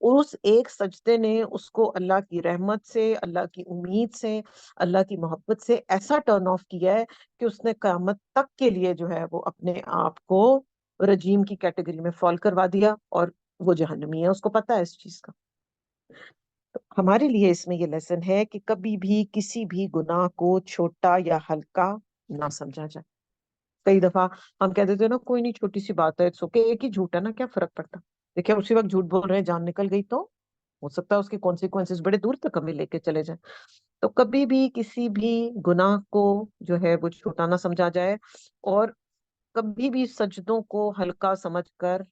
اور اس ایک سجدے نے اس کو اللہ کی رحمت سے، اللہ کی امید سے، اللہ کی محبت سے ایسا ٹرن آف کیا ہے کہ اس نے قیامت تک کے لیے جو ہے وہ اپنے آپ کو رجیم کی کیٹیگری میں فال کروا دیا، اور وہ جہنمی ہے، اس کو پتا ہے اس چیز کا۔ تو ہمارے لیے اس میں یہ لیسن ہے کہ کبھی بھی کسی بھی گناہ کو چھوٹا یا ہلکا نہ سمجھا جائے۔ کئی دفعہ ہم کہہ دیتے ہیں نا کوئی نہیں، چھوٹی سی بات ہے، اٹس اوکے، ایک ہی جھوٹ ہے نا، کیا فرق پڑتا؟ دیکھیں اسی وقت جھوٹ بول رہے ہیں، جان نکل گئی تو ہو سکتا ہے اس کے کانسیکوینسز بڑے دور تک ہمیں لے کے چلے جائیں۔ تو کبھی بھی کسی بھی گناہ کو جو ہے وہ چھوٹا نہ سمجھا جائے، اور کبھی بھی سجدوں کو ہلکا سمجھ کر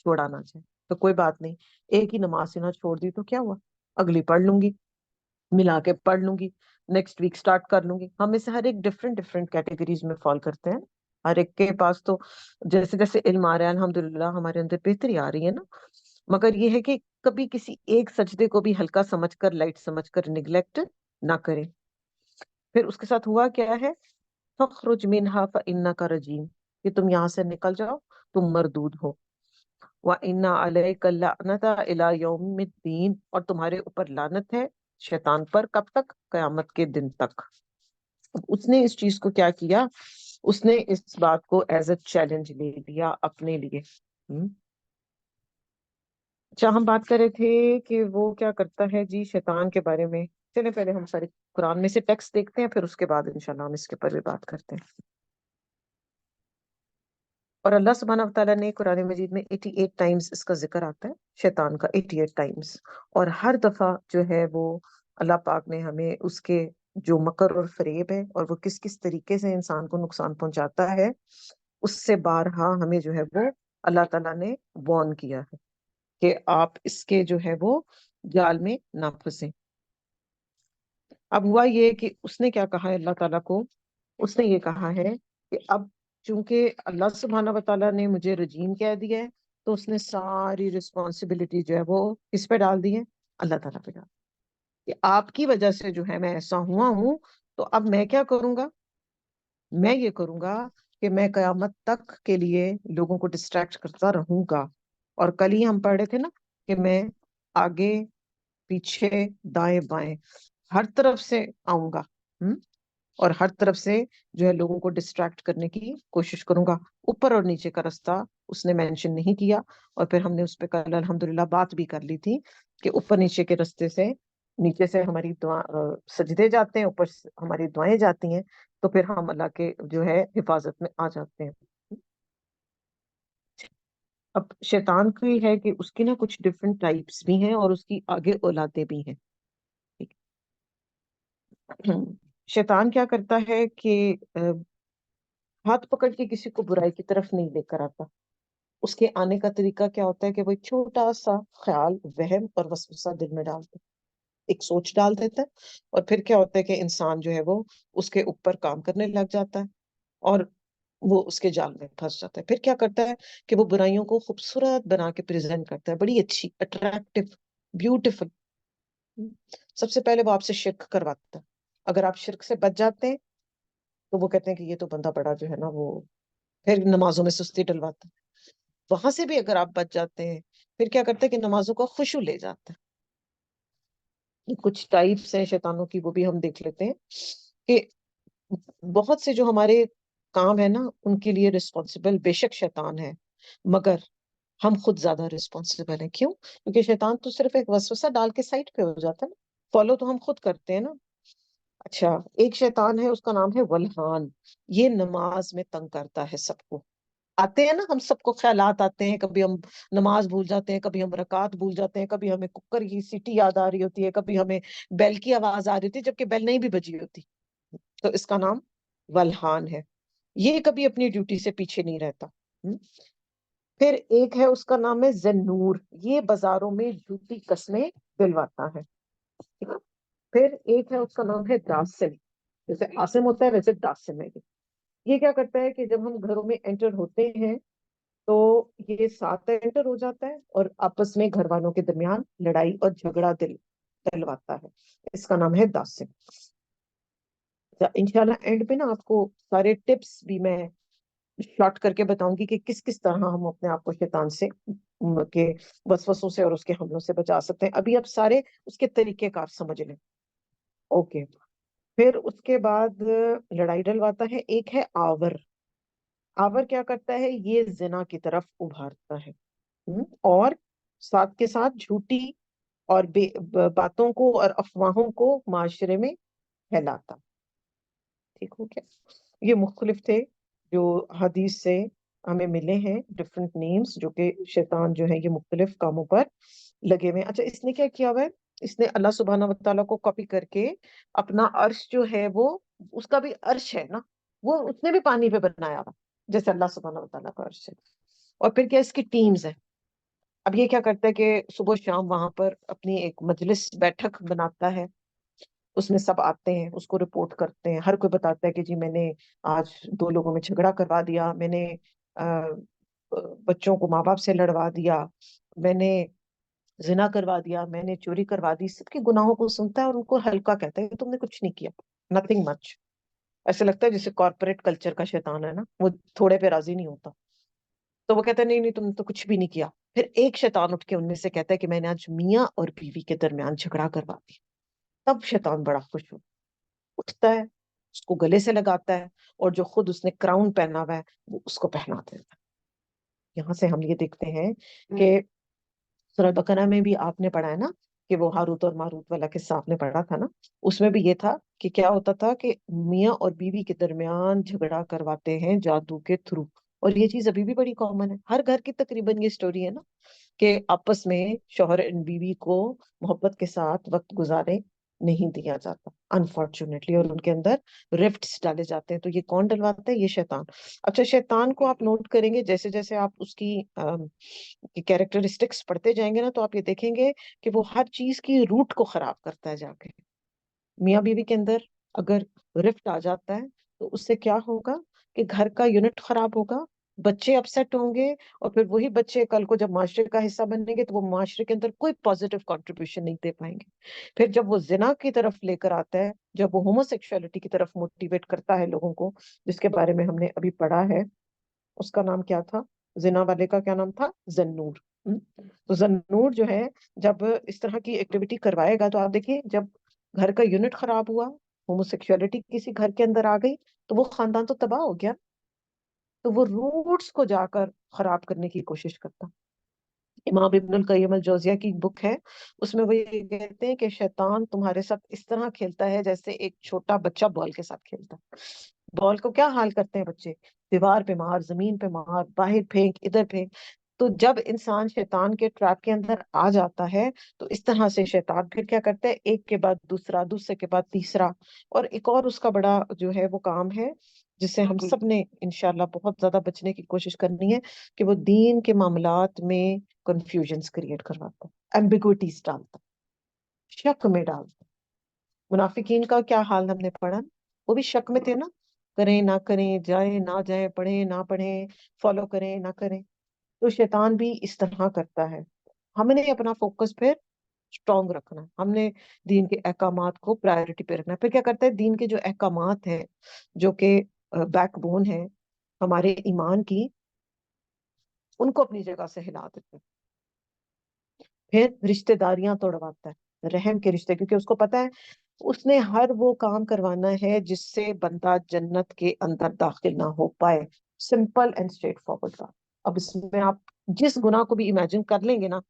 چھوڑا نہ جائے۔ تو کوئی بات نہیں، ایک ہی نماز سے نہ چھوڑ دی تو کیا ہوا، اگلی پڑھ لوں گی، ملا کے پڑھ لوں گی، نیکسٹ ویک سٹارٹ کر لوں گی۔ ہم میں سے ہر ایک ڈفرینٹ ڈفرینٹ کیٹیگریز میں فال کرتے ہیں، ہر ایک کے پاس تو جیسے جیسے علم آ رہا ہے الحمدللہ ہمارے اندر بہتری آ رہی ہے نا، مگر یہ ہے کہ کبھی کسی ایک سجدے کو بھی ہلکا سمجھ کر، لائٹ سمجھ کر نگلیکٹ نہ کریں۔ پھر اس کے ساتھ ہوا کیا ہے، فخرج منہا فإنک رجیم، کہ تم یہاں سے نکل جاؤ، تم مردود ہو۔ وَإِنَّ عَلَيْكَ اللَّعْنَةَ إِلَى يَوْمِ الدِّينِ، اور تمہارے اوپر لعنت ہے شیطان پر، کب تک؟ قیامت کے دن تک۔ اب اس نے اس چیز کو کیا کیا، اس نے اس بات کو ایز اے چیلنج لے لیا اپنے لیے۔ اچھا، ہم بات کر رہے تھے کہ وہ کیا کرتا ہے جی شیطان کے بارے میں۔ چلیں پہلے ہم سارے قرآن میں سے ٹیکسٹ دیکھتے ہیں، پھر اس کے بعد انشاءاللہ ہم اس کے اوپر بھی بات کرتے ہیں۔ اور اللہ سبحانہ و تعالیٰ نے قرآن مجید میں 88 ٹائمز اس کا ذکر آتا ہے، شیطان کا 88 ٹائمز، اور ہر دفعہ جو ہے وہ اللہ پاک نے ہمیں اس کے جو مکر اور فریب ہے، اور وہ کس کس طریقے سے انسان کو نقصان پہنچاتا ہے، اس سے بارہا ہمیں جو ہے وہ اللہ تعالیٰ نے وارن کیا ہے کہ آپ اس کے جو ہے وہ جال میں نہ پھنسیں۔ اب ہوا یہ کہ اس نے کیا کہا ہے اللہ تعالیٰ کو، اس نے یہ کہا ہے کہ اب چونکہ اللہ سبحانہ و تعالیٰ نے مجھے رجیم کہہ دیا ہے، تو اس نے ساری رسپانسبلٹی جو ہے وہ کس پہ ڈال دی ہے، اللہ تعالیٰ پہ ڈال دی کہ آپ کی وجہ سے جو ہے میں ایسا ہوا ہوں، تو اب میں کیا کروں گا، میں یہ کروں گا کہ میں قیامت تک کے لیے لوگوں کو ڈسٹریکٹ کرتا رہوں گا۔ اور کل ہی ہم پڑھ رہے تھے نا کہ میں آگے پیچھے دائیں بائیں ہر طرف سے آؤں گا، اور ہر طرف سے جو ہے لوگوں کو ڈسٹریکٹ کرنے کی کوشش کروں گا۔ اوپر اور نیچے کا رستہ اس نے مینشن نہیں کیا، اور پھر ہم نے اس پہ کل الحمدللہ بات بھی کر لی تھی کہ اوپر نیچے کے رستے سے، نیچے سے ہماری دعا سجدے جاتے ہیں، اوپر سے ہماری دعائیں جاتی ہیں، تو پھر ہم اللہ کے جو ہے حفاظت میں آ جاتے ہیں۔ اب شیطان کی ہے کہ اس کی نا کچھ ڈفرینٹ ٹائپس بھی ہیں، اور اس کی آگے اولادیں بھی ہیں۔ ٹھیک ہے؟ شیطان کیا کرتا ہے کہ ہاتھ پکڑ کے کسی کو برائی کی طرف نہیں لے کر آتا۔ اس کے آنے کا طریقہ کیا ہوتا ہے کہ وہ ایک چھوٹا سا خیال، وہم اور وسوسہ دل میں ڈالتا ہے، ایک سوچ ڈال دیتا ہے، اور پھر کیا ہوتا ہے کہ انسان جو ہے وہ اس کے اوپر کام کرنے لگ جاتا ہے، اور وہ اس کے جال میں پھنس جاتا ہے۔ پھر کیا کرتا ہے کہ وہ برائیوں کو خوبصورت بنا کے پریزنٹ کرتا ہے، بڑی اچھی، اٹریکٹیو، بیوٹیفل۔ سب سے پہلے وہ آپ سے شرک کرواتا ہے، اگر آپ شرک سے بچ جاتے ہیں تو وہ کہتے ہیں کہ یہ تو بندہ بڑا جو ہے نا وہ پھر نمازوں میں سستی ڈلواتا ہے۔ وہاں سے بھی اگر آپ بچ جاتے ہیں، پھر کیا کرتے ہیں کہ نمازوں کا خشوع لے جاتا ہے۔ یہ کچھ ٹائپس ہیں شیطانوں کی، وہ بھی ہم دیکھ لیتے ہیں کہ بہت سے جو ہمارے کام ہے نا ان کے لیے رسپانسبل بے شک شیطان ہے، مگر ہم خود زیادہ رسپانسبل ہیں۔ کیوں؟ کیونکہ شیطان تو صرف ایک وسوسہ ڈال کے سائٹ پہ ہو جاتا ہے نا، فالو تو ہم خود کرتے ہیں نا۔ اچھا، ایک شیطان ہے، اس کا نام ہے ولہان، یہ نماز میں تنگ کرتا ہے سب کو۔ آتے ہیں نا، ہم سب کو خیالات آتے ہیں، کبھی ہم نماز بھول جاتے ہیں، کبھی ہم رکعت بھول جاتے ہیں، کبھی ہمیں ککر کی سیٹی یاد آ رہی ہوتی ہے، کبھی ہمیں بیل کی آواز آ رہی ہوتی ہے جبکہ بیل نہیں بھی بجی ہوتی۔ تو اس کا نام ولہان ہے، یہ کبھی اپنی ڈیوٹی سے پیچھے نہیں رہتا۔ پھر ایک ہے، اس کا نام ہے ذنور، یہ بازاروں میں جھوٹی قسمیں دلواتا ہے۔ ٹھیک ہے؟ پھر ایک ہے، اس کا نام ہے داسم، جیسے عاصم ہوتا ہے ویسے داسم ہے۔ یہ کیا کرتا ہے کہ جب ہم گھروں میں انٹر ہوتے ہیں تو یہ ساتھ انٹر ہو جاتا ہے، اور آپس میں گھر والوں کے درمیان لڑائی اور جھگڑا دلواتا ہے۔ اس کا نام ہے داسم۔ انشاءاللہ اینڈ پہ نا آپ کو سارے ٹپس بھی میں شارٹ کر کے بتاؤں گی کہ کس کس طرح ہم اپنے آپ کو شیطان سے کے وسوسوں سے اور اس کے حملوں سے بچا سکتے ہیں. ابھی اب سارے اس کے طریقہ کار سمجھ لیں. اوکے. پھر اس کے بعد لڑائی ڈلواتا ہے. ایک ہے آور. آور کیا کرتا ہے؟ یہ زنا کی طرف ابھارتا ہے. اور ساتھ کے ساتھ جھوٹی اور باتوں کو اور افواہوں کو معاشرے میں پھیلاتا. ٹھیک ہو گیا. یہ مختلف تھے جو حدیث سے ہمیں ملے ہیں، ڈفرنٹ نیمز، جو کہ شیطان جو ہے یہ مختلف کاموں پر لگے ہوئے ہیں. اچھا، اس نے کیا کیا ہوا ہے؟ اس نے اللہ سبحانہ و تعالیٰ کو کاپی کر کے اپنا عرش جو ہے وہ، اس کا بھی عرش ہے نا، وہ اس نے بھی پانی پہ بنایا ہوا جیسے اللہ سبحانہ و تعالیٰ کا عرش ہے. اور پھر کیا اس کی ٹیمز ہیں. اب یہ کیا کرتا ہے کہ صبح شام وہاں پر اپنی ایک مجلس بیٹھک بناتا ہے. اس میں سب آتے ہیں، اس کو رپورٹ کرتے ہیں. ہر کوئی بتاتا ہے کہ جی میں نے آج 2 لوگوں میں جھگڑا کروا دیا، میں نے بچوں کو ماں باپ سے لڑوا دیا، میں نے زنا کروا دیا، میں نے چوری کروا دی. سب کے گناہوں کو سنتا ہے اور ان کو ہلکا کہتا ہے کہ تم نے کچھ نہیں کیا، نتھنگ مچ. ایسے لگتا ہے جیسے کارپوریٹ کلچر کا شیطان ہے نا، وہ تھوڑے پہ راضی نہیں ہوتا. تو وہ کہتا ہے نہیں نہیں، تم نے تو کچھ بھی نہیں کیا. پھر ایک شیطان اٹھ کے ان میں سے کہتا ہے کہ میں نے آج میاں اور بیوی کے درمیان جھگڑا کروا دیا. تب شیطان بڑا خوش ہو اٹھتا ہے، اس کو گلے سے لگاتا ہے، اور جو خود اس نے کراؤن پہنا ہوا ہے وہ اس کو پہنا دیتا ہے. یہاں سے ہم یہ دیکھتے ہیں کہ سورہ بقرہ میں بھی آپ نے پڑھا ہے نا کہ وہ ہاروت اور ماروت والا قصہ آپ نے پڑھا تھا نا. اس میں بھی یہ تھا کہ کیا ہوتا تھا کہ میاں اور بیوی کے درمیان جھگڑا کرواتے ہیں جادو کے تھرو. اور یہ چیز ابھی بھی بڑی کامن ہے، ہر گھر کی تقریباً یہ سٹوری ہے نا کہ آپس میں شوہر اور بیوی کو محبت کے ساتھ وقت گزارے نہیں دیا جاتا انفارچونیٹلی، اور ان کے اندر رفٹس ڈالے جاتے ہیں. تو یہ کون ڈلواتا ہے؟ یہ شیطان. اچھا، شیطان کو آپ نوٹ کریں گے جیسے جیسے آپ اس کی کیریکٹرسٹکس پڑھتے جائیں گے نا، تو آپ یہ دیکھیں گے کہ وہ ہر چیز کی روٹ کو خراب کرتا ہے جا کے. میاں بیوی کے اندر اگر رفٹ آ جاتا ہے تو اس سے کیا ہوگا کہ گھر کا یونٹ خراب ہوگا، بچے اپسیٹ ہوں گے، اور پھر وہی بچے کل کو جب معاشرے کا حصہ بنیں گے تو وہ معاشرے کے اندر کوئی پازیٹیو کنٹریبیوشن نہیں دے پائیں گے. پھر جب وہ زنا کی طرف لے کر آتا ہے، جب وہ ہومو سیکشوالٹی کی طرف موٹیویٹ کرتا ہے لوگوں کو، جس کے بارے میں ہم نے ابھی پڑھا ہے، اس کا نام کیا تھا؟ زنا والے کا کیا نام تھا؟ زنور. تو زنور جو ہے جب اس طرح کی ایکٹیویٹی کروائے گا تو آپ دیکھیں جب گھر کا یونٹ خراب ہوا، ہومو سیکشوالٹی کسی گھر کے اندر آ گئی تو وہ خاندان تو تباہ ہو گیا. تو وہ روٹس کو جا کر خراب کرنے کی کوشش کرتا. امام ابن القیم الجوزیہ کی بک ہے، اس میں وہ یہ کہتے ہیں کہ شیطان تمہارے ساتھ اس طرح کھیلتا ہے جیسے ایک چھوٹا بچہ بال کے ساتھ کھیلتا. بال کو کیا حال کرتے ہیں بچے؟ دیوار پہ مار، زمین پہ مار، باہر پھینک، ادھر پھینک. تو جب انسان شیطان کے ٹریپ کے اندر آ جاتا ہے تو اس طرح سے شیطان پھر کیا کرتا ہے، ایک کے بعد دوسرا، دوسرے کے بعد تیسرا. اور ایک اور اس کا بڑا جو ہے وہ کام ہے جس سے ہم سب نے انشاءاللہ بہت زیادہ بچنے کی کوشش کرنی ہے، کہ وہ دین کے معاملات میں کنفیوژنز کریٹ کرواتا ہے، ایمبیگوٹیز ڈالتا ہے، شک میں ڈالتا ہے. منافقین کا کیا حال ہم نے پڑھا، وہ بھی شک میں تھے نا، کریں نہ کریں، جائیں نہ جائیں، پڑھیں نہ پڑھیں، فالو کریں نہ کریں. تو شیطان بھی اس طرح کرتا ہے. ہم نے اپنا فوکس پھر اسٹرانگ رکھنا ہے، ہم نے دین کے احکامات کو پرائیورٹی پہ رکھنا ہے. پھر کیا کرتا ہے، دین کے جو احکامات ہیں جو کہ بیک بون ہے ہمارے ایمان کی، ان کو اپنی جگہ سے ہلا دیتے ہیں. پھر رشتہ داریاں توڑواتا ہے، رحم کے رشتے، کیونکہ اس کو پتا ہے اس نے ہر وہ کام کروانا ہے جس سے بندہ جنت کے اندر داخل نہ ہو پائے. سمپل اینڈ اسٹریٹ فارورڈ بات. اب اس میں آپ جس گناہ کو بھی امیجن کر لیں گے نا،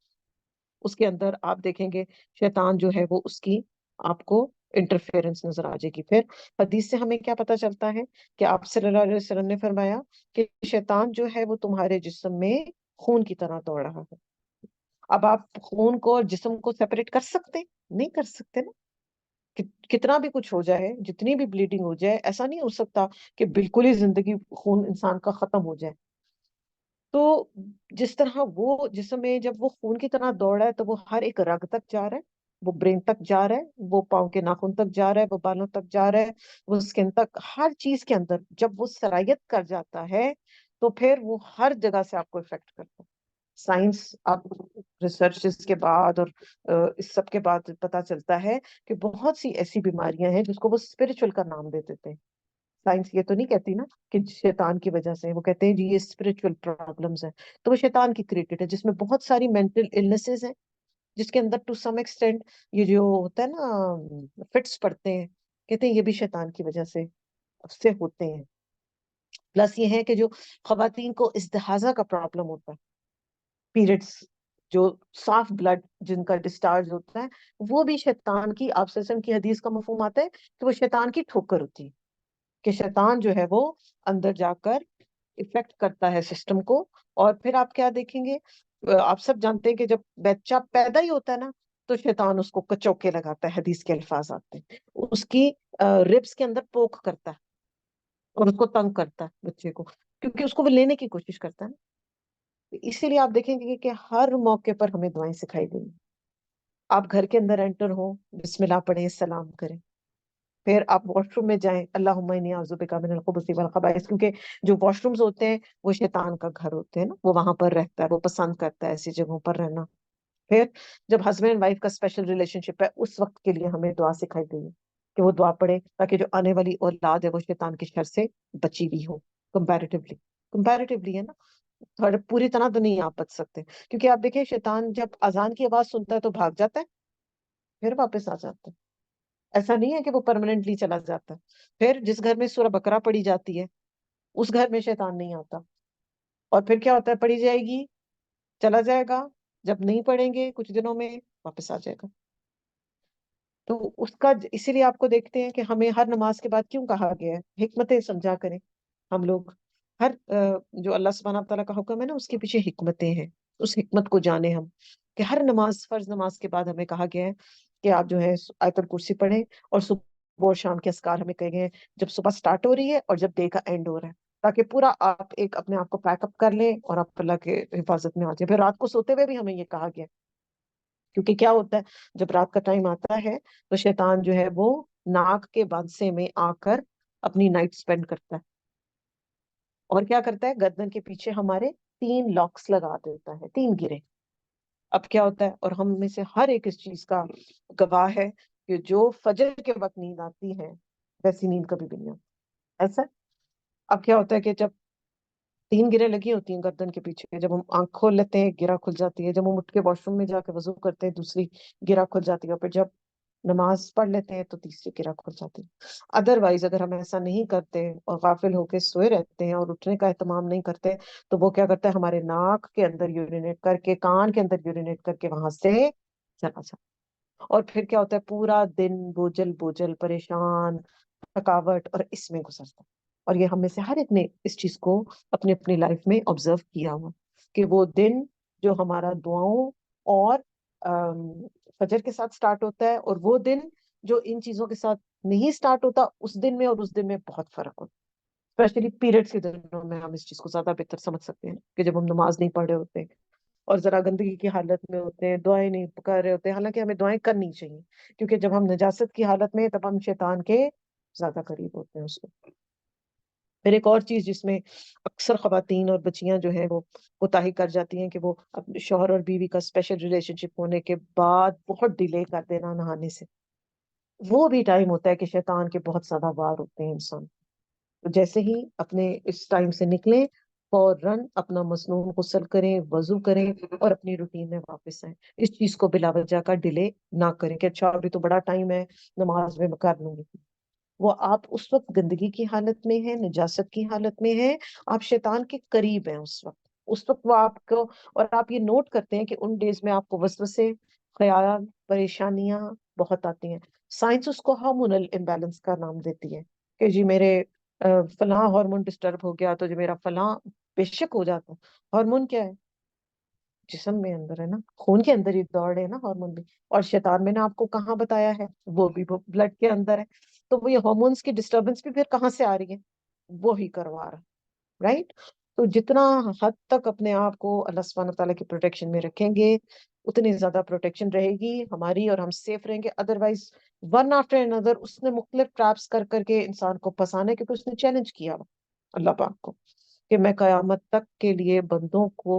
اس کے اندر آپ دیکھیں گے شیطان جو ہے وہ اس کی آپ کو انٹرفیئرنس نظر آ جائے گی. پھر حدیث سے ہمیں کیا پتا چلتا ہے کہ آپ صلی اللہ علیہ وسلم نے فرمایا کہ شیطان جو ہے وہ تمہارے جسم میں خون کی طرح دوڑ رہا ہے. اب آپ خون کو اور جسم کو سیپریٹ کر سکتے؟ نہیں کر سکتے نا. کتنا بھی کچھ ہو جائے، جتنی بھی بلیڈنگ ہو جائے، ایسا نہیں ہو سکتا کہ بالکل ہی زندگی خون انسان کا ختم ہو جائے. تو جس طرح وہ جسم میں جب وہ خون کی طرح دوڑ رہا ہے تو وہ ہر ایک رگ تک جا رہا ہے، وہ برین تک جا رہا ہے، وہ پاؤں کے ناخن تک جا رہا ہے، وہ بالوں تک جا رہا ہے، وہ اسکن تک، ہر چیز کے اندر جب وہ سرایت کر جاتا ہے تو پھر وہ ہر جگہ سے آپ کو افیکٹ کرتا ہے. سائنس آپ ریسرچز کے بعد اور اس سب کے بعد پتا چلتا ہے کہ بہت سی ایسی بیماریاں ہیں جس کو وہ اسپرچل کا نام دے دیتے ہیں. سائنس یہ تو نہیں کہتی نا کہ شیطان کی وجہ سے، وہ کہتے ہیں جی یہ اسپرچل پرابلمز ہیں، تو وہ شیطان کی کریٹڈ ہے، جس میں بہت ساری مینٹل النسز ہیں، جس کے اندر ٹو سم ایکسٹینٹ یہ جو ہوتا ہے نا فٹس پڑتے ہیں، کہتے ہیں یہ بھی شیطان کی وجہ سے ہوتے ہیں۔ پلس یہ ہے کہ جو خواتین کو استحاضہ کا پرابلم ہوتا ہے، پیریڈز جو صاف بلڈ جن کا ڈسچارج ہوتا ہے، وہ بھی شیطان کی، آپ صلی اللہ علیہ وسلم کی حدیث کا مفہوم آتا ہے کہ وہ شیطان کی ٹھوکر ہوتی ہے، کہ شیطان جو ہے وہ اندر جا کر افیکٹ کرتا ہے سسٹم کو۔ اور پھر آپ کیا دیکھیں گے، آپ سب جانتے ہیں کہ جب بچہ پیدا ہی ہوتا ہے نا تو شیطان اس کو کچوکے لگاتا ہے، حدیث کے الفاظ آتے ہیں، اس کی ربس کے اندر پوک کرتا ہے اور اس کو تنگ کرتا ہے بچے کو، کیونکہ اس کو وہ لینے کی کوشش کرتا ہے نا۔ اسی لیے آپ دیکھیں گے کہ ہر موقع پر ہمیں دعائیں سکھائی گئی ہیں۔ آپ گھر کے اندر انٹر ہو، بسم اللہ پڑھیں، سلام کریں، پھر آپ واش روم میں جائیں، اللہم انی اعوذ بک من الخبث والخبائث، کیونکہ جو واش رومز ہوتے ہیں وہ شیطان کا گھر ہوتے ہیں نا، وہ وہاں پر رہتا ہے، وہ پسند کرتا ہے ایسی جگہوں پر رہنا۔ پھر جب ہسبینڈ اینڈ وائف کا اسپیشل ریلیشن شپ ہے، اس وقت کے لیے ہمیں دعا سکھائی گئی ہے کہ وہ دعا پڑھے تاکہ جو آنے والی اولاد ہے وہ شیطان کی شر سے بچی ہوئی ہو، کمپیریٹیولی ہے نا، پوری طرح تو نہیں آپ بچ سکتے، کیونکہ آپ دیکھیں شیطان جب اذان کی آواز سنتا ہے تو بھاگ جاتا ہے، پھر واپس آ جاتا ہے، ایسا نہیں ہے کہ وہ پرماننٹلی چلا جاتا ہے۔ پھر جس گھر میں سورہ بقرہ پڑھی جاتی ہے اس گھر میں شیطان نہیں آتا، اور پھر کیا ہوتا ہے، پڑھی جائے گی، چلا جائے گا، جب نہیں پڑھیں گے کچھ دنوں میں واپس آ جائے گا۔ تو اس کا اسی لیے آپ کو دیکھتے ہیں کہ ہمیں ہر نماز کے بعد کیوں کہا گیا ہے، حکمتیں سمجھا کریں ہم لوگ، ہر جو اللہ سبحانہ تعالیٰ کا حکم ہے نا اس کے پیچھے حکمتیں ہیں، اس حکمت کو جانیں ہم، کہ ہر نماز، فرض نماز کے بعد ہمیں کہا گیا ہے کہ آپ جو ہے آیت الکرسی پڑھیں، اور صبح اور شام کے اذکار ہمیں کہے گئے ہیں جب صبح سٹارٹ ہو رہی ہے اور جب ڈے کا اینڈ ہو رہا ہے، تاکہ پورا آپ ایک اپنے آپ کو پیک اپ کر لیں اور آپ اللہ کے حفاظت میں آ جائیں۔ پھر رات کو سوتے ہوئے بھی ہمیں یہ کہا گیا، کیونکہ کیا ہوتا ہے جب رات کا ٹائم آتا ہے تو شیطان جو ہے وہ ناک کے بانسے میں آ کر اپنی نائٹ سپینڈ کرتا ہے، اور کیا کرتا ہے، گردن کے پیچھے ہمارے 3 لاکس لگا دیتا ہے، 3 گرے۔ اب کیا ہوتا ہے، اور ہم میں سے ہر ایک اس چیز کا گواہ ہے کہ جو فجر کے وقت نیند آتی ہے ویسی نیند کبھی بھی نہیں آتی، ایسا۔ اب کیا ہوتا ہے کہ جب 3 گرے لگی ہوتی ہیں گردن کے پیچھے، جب ہم آنکھ کھول لیتے ہیں گرہ کھل جاتی ہے، جب ہم اٹھ کے واش روم میں جا کے وضو کرتے ہیں دوسری گرہ کھل جاتی ہے، پھر جب نماز پڑھ لیتے ہیں تو تیسری گرہ کھل جاتی ہے۔ ادروائز اگر ہم ایسا نہیں کرتے اور غافل ہو کے سوئے رہتے ہیں اور اٹھنے کا اہتمام نہیں کرتے، تو وہ کیا کرتا ہے، ہمارے ناک کے اندر یورینیٹ کر کے، کان کے اندر یورینیٹ کر کے وہاں سے چلا جاتا ہے، اور پھر کیا ہوتا ہے، پورا دن بوجھل بوجھل، پریشان، تھکاوٹ، اور اس میں گزرتا ہے۔ اور یہ ہم میں سے ہر ایک نے اس چیز کو اپنی اپنی لائف میں آبزرو کیا ہوا، کہ وہ دن جو ہمارا دعاؤں اور فجر کے ساتھ سٹارٹ ہوتا ہے، اور وہ دن جو ان چیزوں کے ساتھ نہیں سٹارٹ ہوتا، اس دن میں اور اس دن میں بہت فرق ہوتا ہے۔ اسپیشلی پیریڈس کے دنوں میں ہم اس چیز کو زیادہ بہتر سمجھ سکتے ہیں، کہ جب ہم نماز نہیں پڑھ رہے ہوتے اور ذرا گندگی کی حالت میں ہوتے ہیں، دعائیں نہیں کر رہے ہوتے، حالانکہ ہمیں دعائیں کرنی چاہیے، کیونکہ جب ہم نجاست کی حالت میں ہیں، تب ہم شیطان کے زیادہ قریب ہوتے ہیں اس کو۔ پھر ایک اور چیز جس میں اکثر خواتین اور بچیاں جو ہیں وہ کوتاہی کر جاتی ہیں، کہ وہ اپنے شوہر اور بیوی کا اسپیشل ریلیشن شپ ہونے کے بعد بہت ڈیلے کر دینا نہانے سے، وہ بھی ٹائم ہوتا ہے کہ شیطان کے بہت زیادہ وار ہوتے ہیں انسان۔ تو جیسے ہی اپنے اس ٹائم سے نکلیں، فوراً اپنا مسنون غسل کریں، وضو کریں، اور اپنی روٹین میں واپس آئیں، اس چیز کو بلا وجہ کا ڈیلے نہ کریں کہ اچھا ابھی تو بڑا ٹائم ہے، نماز میں کر لوں گی۔ وہ آپ اس وقت گندگی کی حالت میں ہیں، نجاست کی حالت میں ہیں، آپ شیطان کے قریب ہیں اس وقت وہ آپ کو، اور آپ یہ نوٹ کرتے ہیں کہ ان ڈیز میں آپ کو وسوسے، خیال، پریشانیاں بہت آتی ہیں۔ سائنس اس کو ہارمونل امبیلنس کا نام دیتی ہے، کہ جی میرے فلاں ہارمون ڈسٹرب ہو گیا تو جو میرا فلاں بے شک ہو جاتا ہے۔ ہارمون کیا ہے، جسم میں اندر ہے نا، خون کے اندر ہی دوڑ ہے نا ہارمون بھی، اور شیطان میں نے آپ کو کہاں بتایا ہے، وہ بھی بلڈ کے اندر ہے، تو وہ یہ ہارمونس کی ڈسٹربنس بھی پھر کہاں سے آ رہی ہے، وہی کروا رہا، رائٹ۔ تو جتنا حد تک اپنے آپ کو اللہ سبحانہ تعالیٰ کی پروٹیکشن میں رکھیں گے، اتنی زیادہ پروٹیکشن رہے گی ہماری، اور ہم سیف رہیں گے۔ ادروائز ون آفٹر another اس نے مختلف ٹریپس کر کر کے انسان کو پھنسانا ہے، کیونکہ اس نے چیلنج کیا ہوا اللہ پاک کو کہ میں قیامت تک کے لیے بندوں کو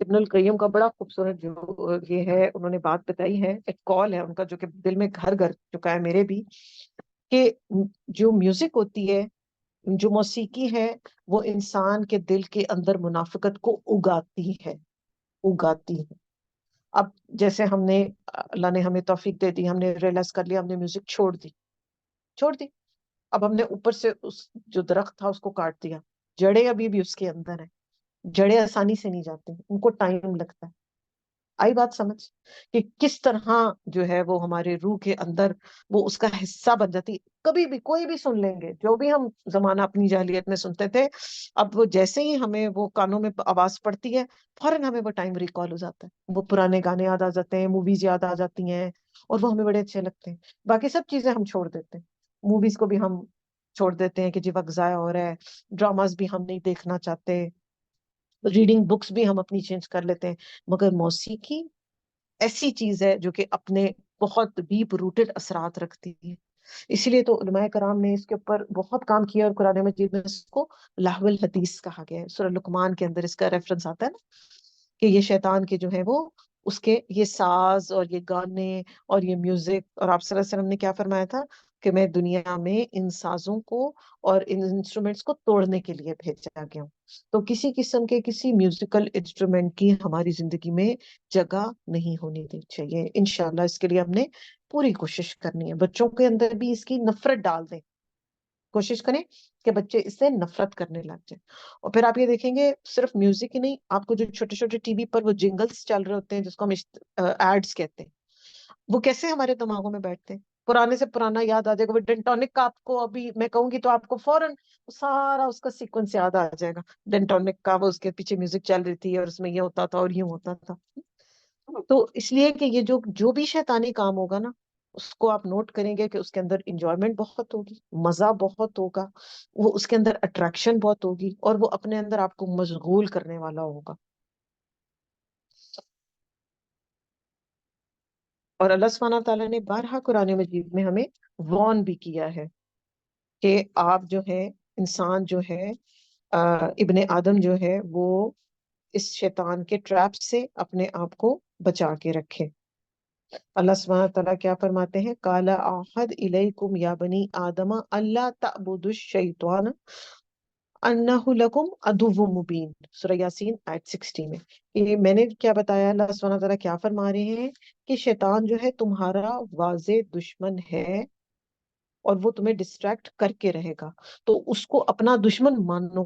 ابن القیم کا بڑا خوبصورت جو یہ ہے انہوں نے بات بتائی ہے، ایک کال ہے ان کا جو کہ دل میں گھر گھر چکا ہے میرے بھی، کہ جو میوزک ہوتی ہے، جو موسیقی ہے، وہ انسان کے دل کے اندر منافقت کو اگاتی ہے، اگاتی ہے۔ اب جیسے ہم نے، اللہ نے ہمیں توفیق دے دی، ہم نے ریئلائز کر لیا، ہم نے میوزک چھوڑ دی، چھوڑ دی، اب ہم نے اوپر سے اس جو درخت تھا اس کو کاٹ دیا، جڑیں ابھی بھی اس کے اندر ہیں، جڑیں آسانی سے نہیں جاتی، ان کو ٹائم لگتا ہے۔ آئی بات سمجھ کہ کس طرح جو ہے وہ ہمارے روح کے اندر وہ اس کا حصہ بن جاتی، کبھی بھی کوئی بھی سن لیں گے جو بھی ہم زمانہ اپنی جاہلیت میں سنتے تھے، اب وہ جیسے ہی ہمیں وہ کانوں میں آواز پڑتی ہے، فوراً ہمیں وہ ٹائم ریکال ہو جاتا ہے، وہ پرانے گانے یاد آ جاتے ہیں، موویز یاد آ جاتی ہیں، اور وہ ہمیں بڑے اچھے لگتے ہیں۔ باقی سب چیزیں ہم چھوڑ دیتے ہیں، موویز کو بھی ہم چھوڑ دیتے ہیں کہ جی وقت ضائع ہو رہا ہے، ڈراماز بھی ہم نہیں دیکھنا چاہتے، ریڈنگ بکس بھی ہم اپنی چینج کر لیتے ہیں، مگر موسیقی ایسی چیز ہے جو کہ اپنے بہت ڈیپ روٹڈ اثرات رکھتی ہے۔ اسی لیے تو علماء کرام نے اس کے اوپر بہت کام کیا، اور قرآن مجید میں اس کو لہو الحدیث کہا گیا ہے۔ سورہ لقمان کے اندر اس کا ریفرنس آتا ہے نا، کہ یہ شیطان کے جو ہے وہ اس کے یہ ساز اور یہ گانے اور یہ میوزک، اور آپ صلی اللہ علیہ وسلم نے کیا فرمایا تھا کہ میں دنیا میں ان سازوں کو اور ان انسٹرومنٹس کو توڑنے کے لیے بھیجا گیا ہوں۔ تو کسی قسم کے کسی میوزیکل انسٹرومنٹ کی ہماری زندگی میں جگہ نہیں ہونی دی چاہیے۔ انشاءاللہ اس کے لیے ہم نے پوری کوشش کرنی ہے، بچوں کے اندر بھی اس کی نفرت ڈال دیں، کوشش کریں کہ بچے اس سے نفرت کرنے لگ جائیں۔ اور پھر آپ یہ دیکھیں گے صرف میوزک ہی نہیں، آپ کو جو چھوٹے چھوٹے ٹی وی پر وہ جنگلز چل رہے ہوتے ہیں جس کو ہم ایڈز کہتے ہیں، وہ کیسے ہمارے دماغوں میں بیٹھتے ہیں، پرانے سے پرانا یاد آ جائے گا۔ وہ ڈینٹونک کا آپ کو ابھی میں کہوں گی تو آپ کو فوراً سارا اس کا سیکوینس یاد آ جائے گا، ڈینٹونک کا، وہ اس کے پیچھے میوزک چل رہی تھی اور اس میں یہ ہوتا تھا اور یوں ہوتا تھا۔ تو اس لیے کہ یہ جو جو بھی شیطانی کام ہوگا نا، اس کو آپ نوٹ کریں گے کہ اس کے اندر انجوائمنٹ بہت ہوگی، مزہ بہت ہوگا، وہ اس کے اندر اٹریکشن بہت ہوگی، اور وہ اپنے اندر آپ کو مشغول کرنے والا ہوگا۔ اور اللہ سبحانہ تعالیٰ نے بارہا قرآن مجید میں ہمیں وارن بھی کیا ہے کہ آپ جو ہے، انسان جو ہے، ابن آدم جو ہے، وہ اس شیطان کے ٹریپ سے اپنے آپ کو بچا کے رکھے۔ اللہ سبحانہ تعالیٰ کیا فرماتے ہیں، قَالَ أَعْهَدْ إِلَيْكُمْ يَا بَنِي آدَمَ أَلَّا تَعْبُدُوا الشَّيْطَانَ إِنَّهُ لَكُمْ عَدُوٌّ مُبِينٌ، سورہ یاسین آیت 60 میں۔ یہ میں نے کیا بتایا، اللہ سبحانہ تعالیٰ کیا فرما رہے ہیں کہ شیطان جو ہے تمہارا واضح دشمن ہے، اور وہ تمہیں ڈسٹریکٹ کر کے رہے گا، تو اس کو اپنا دشمن مانو،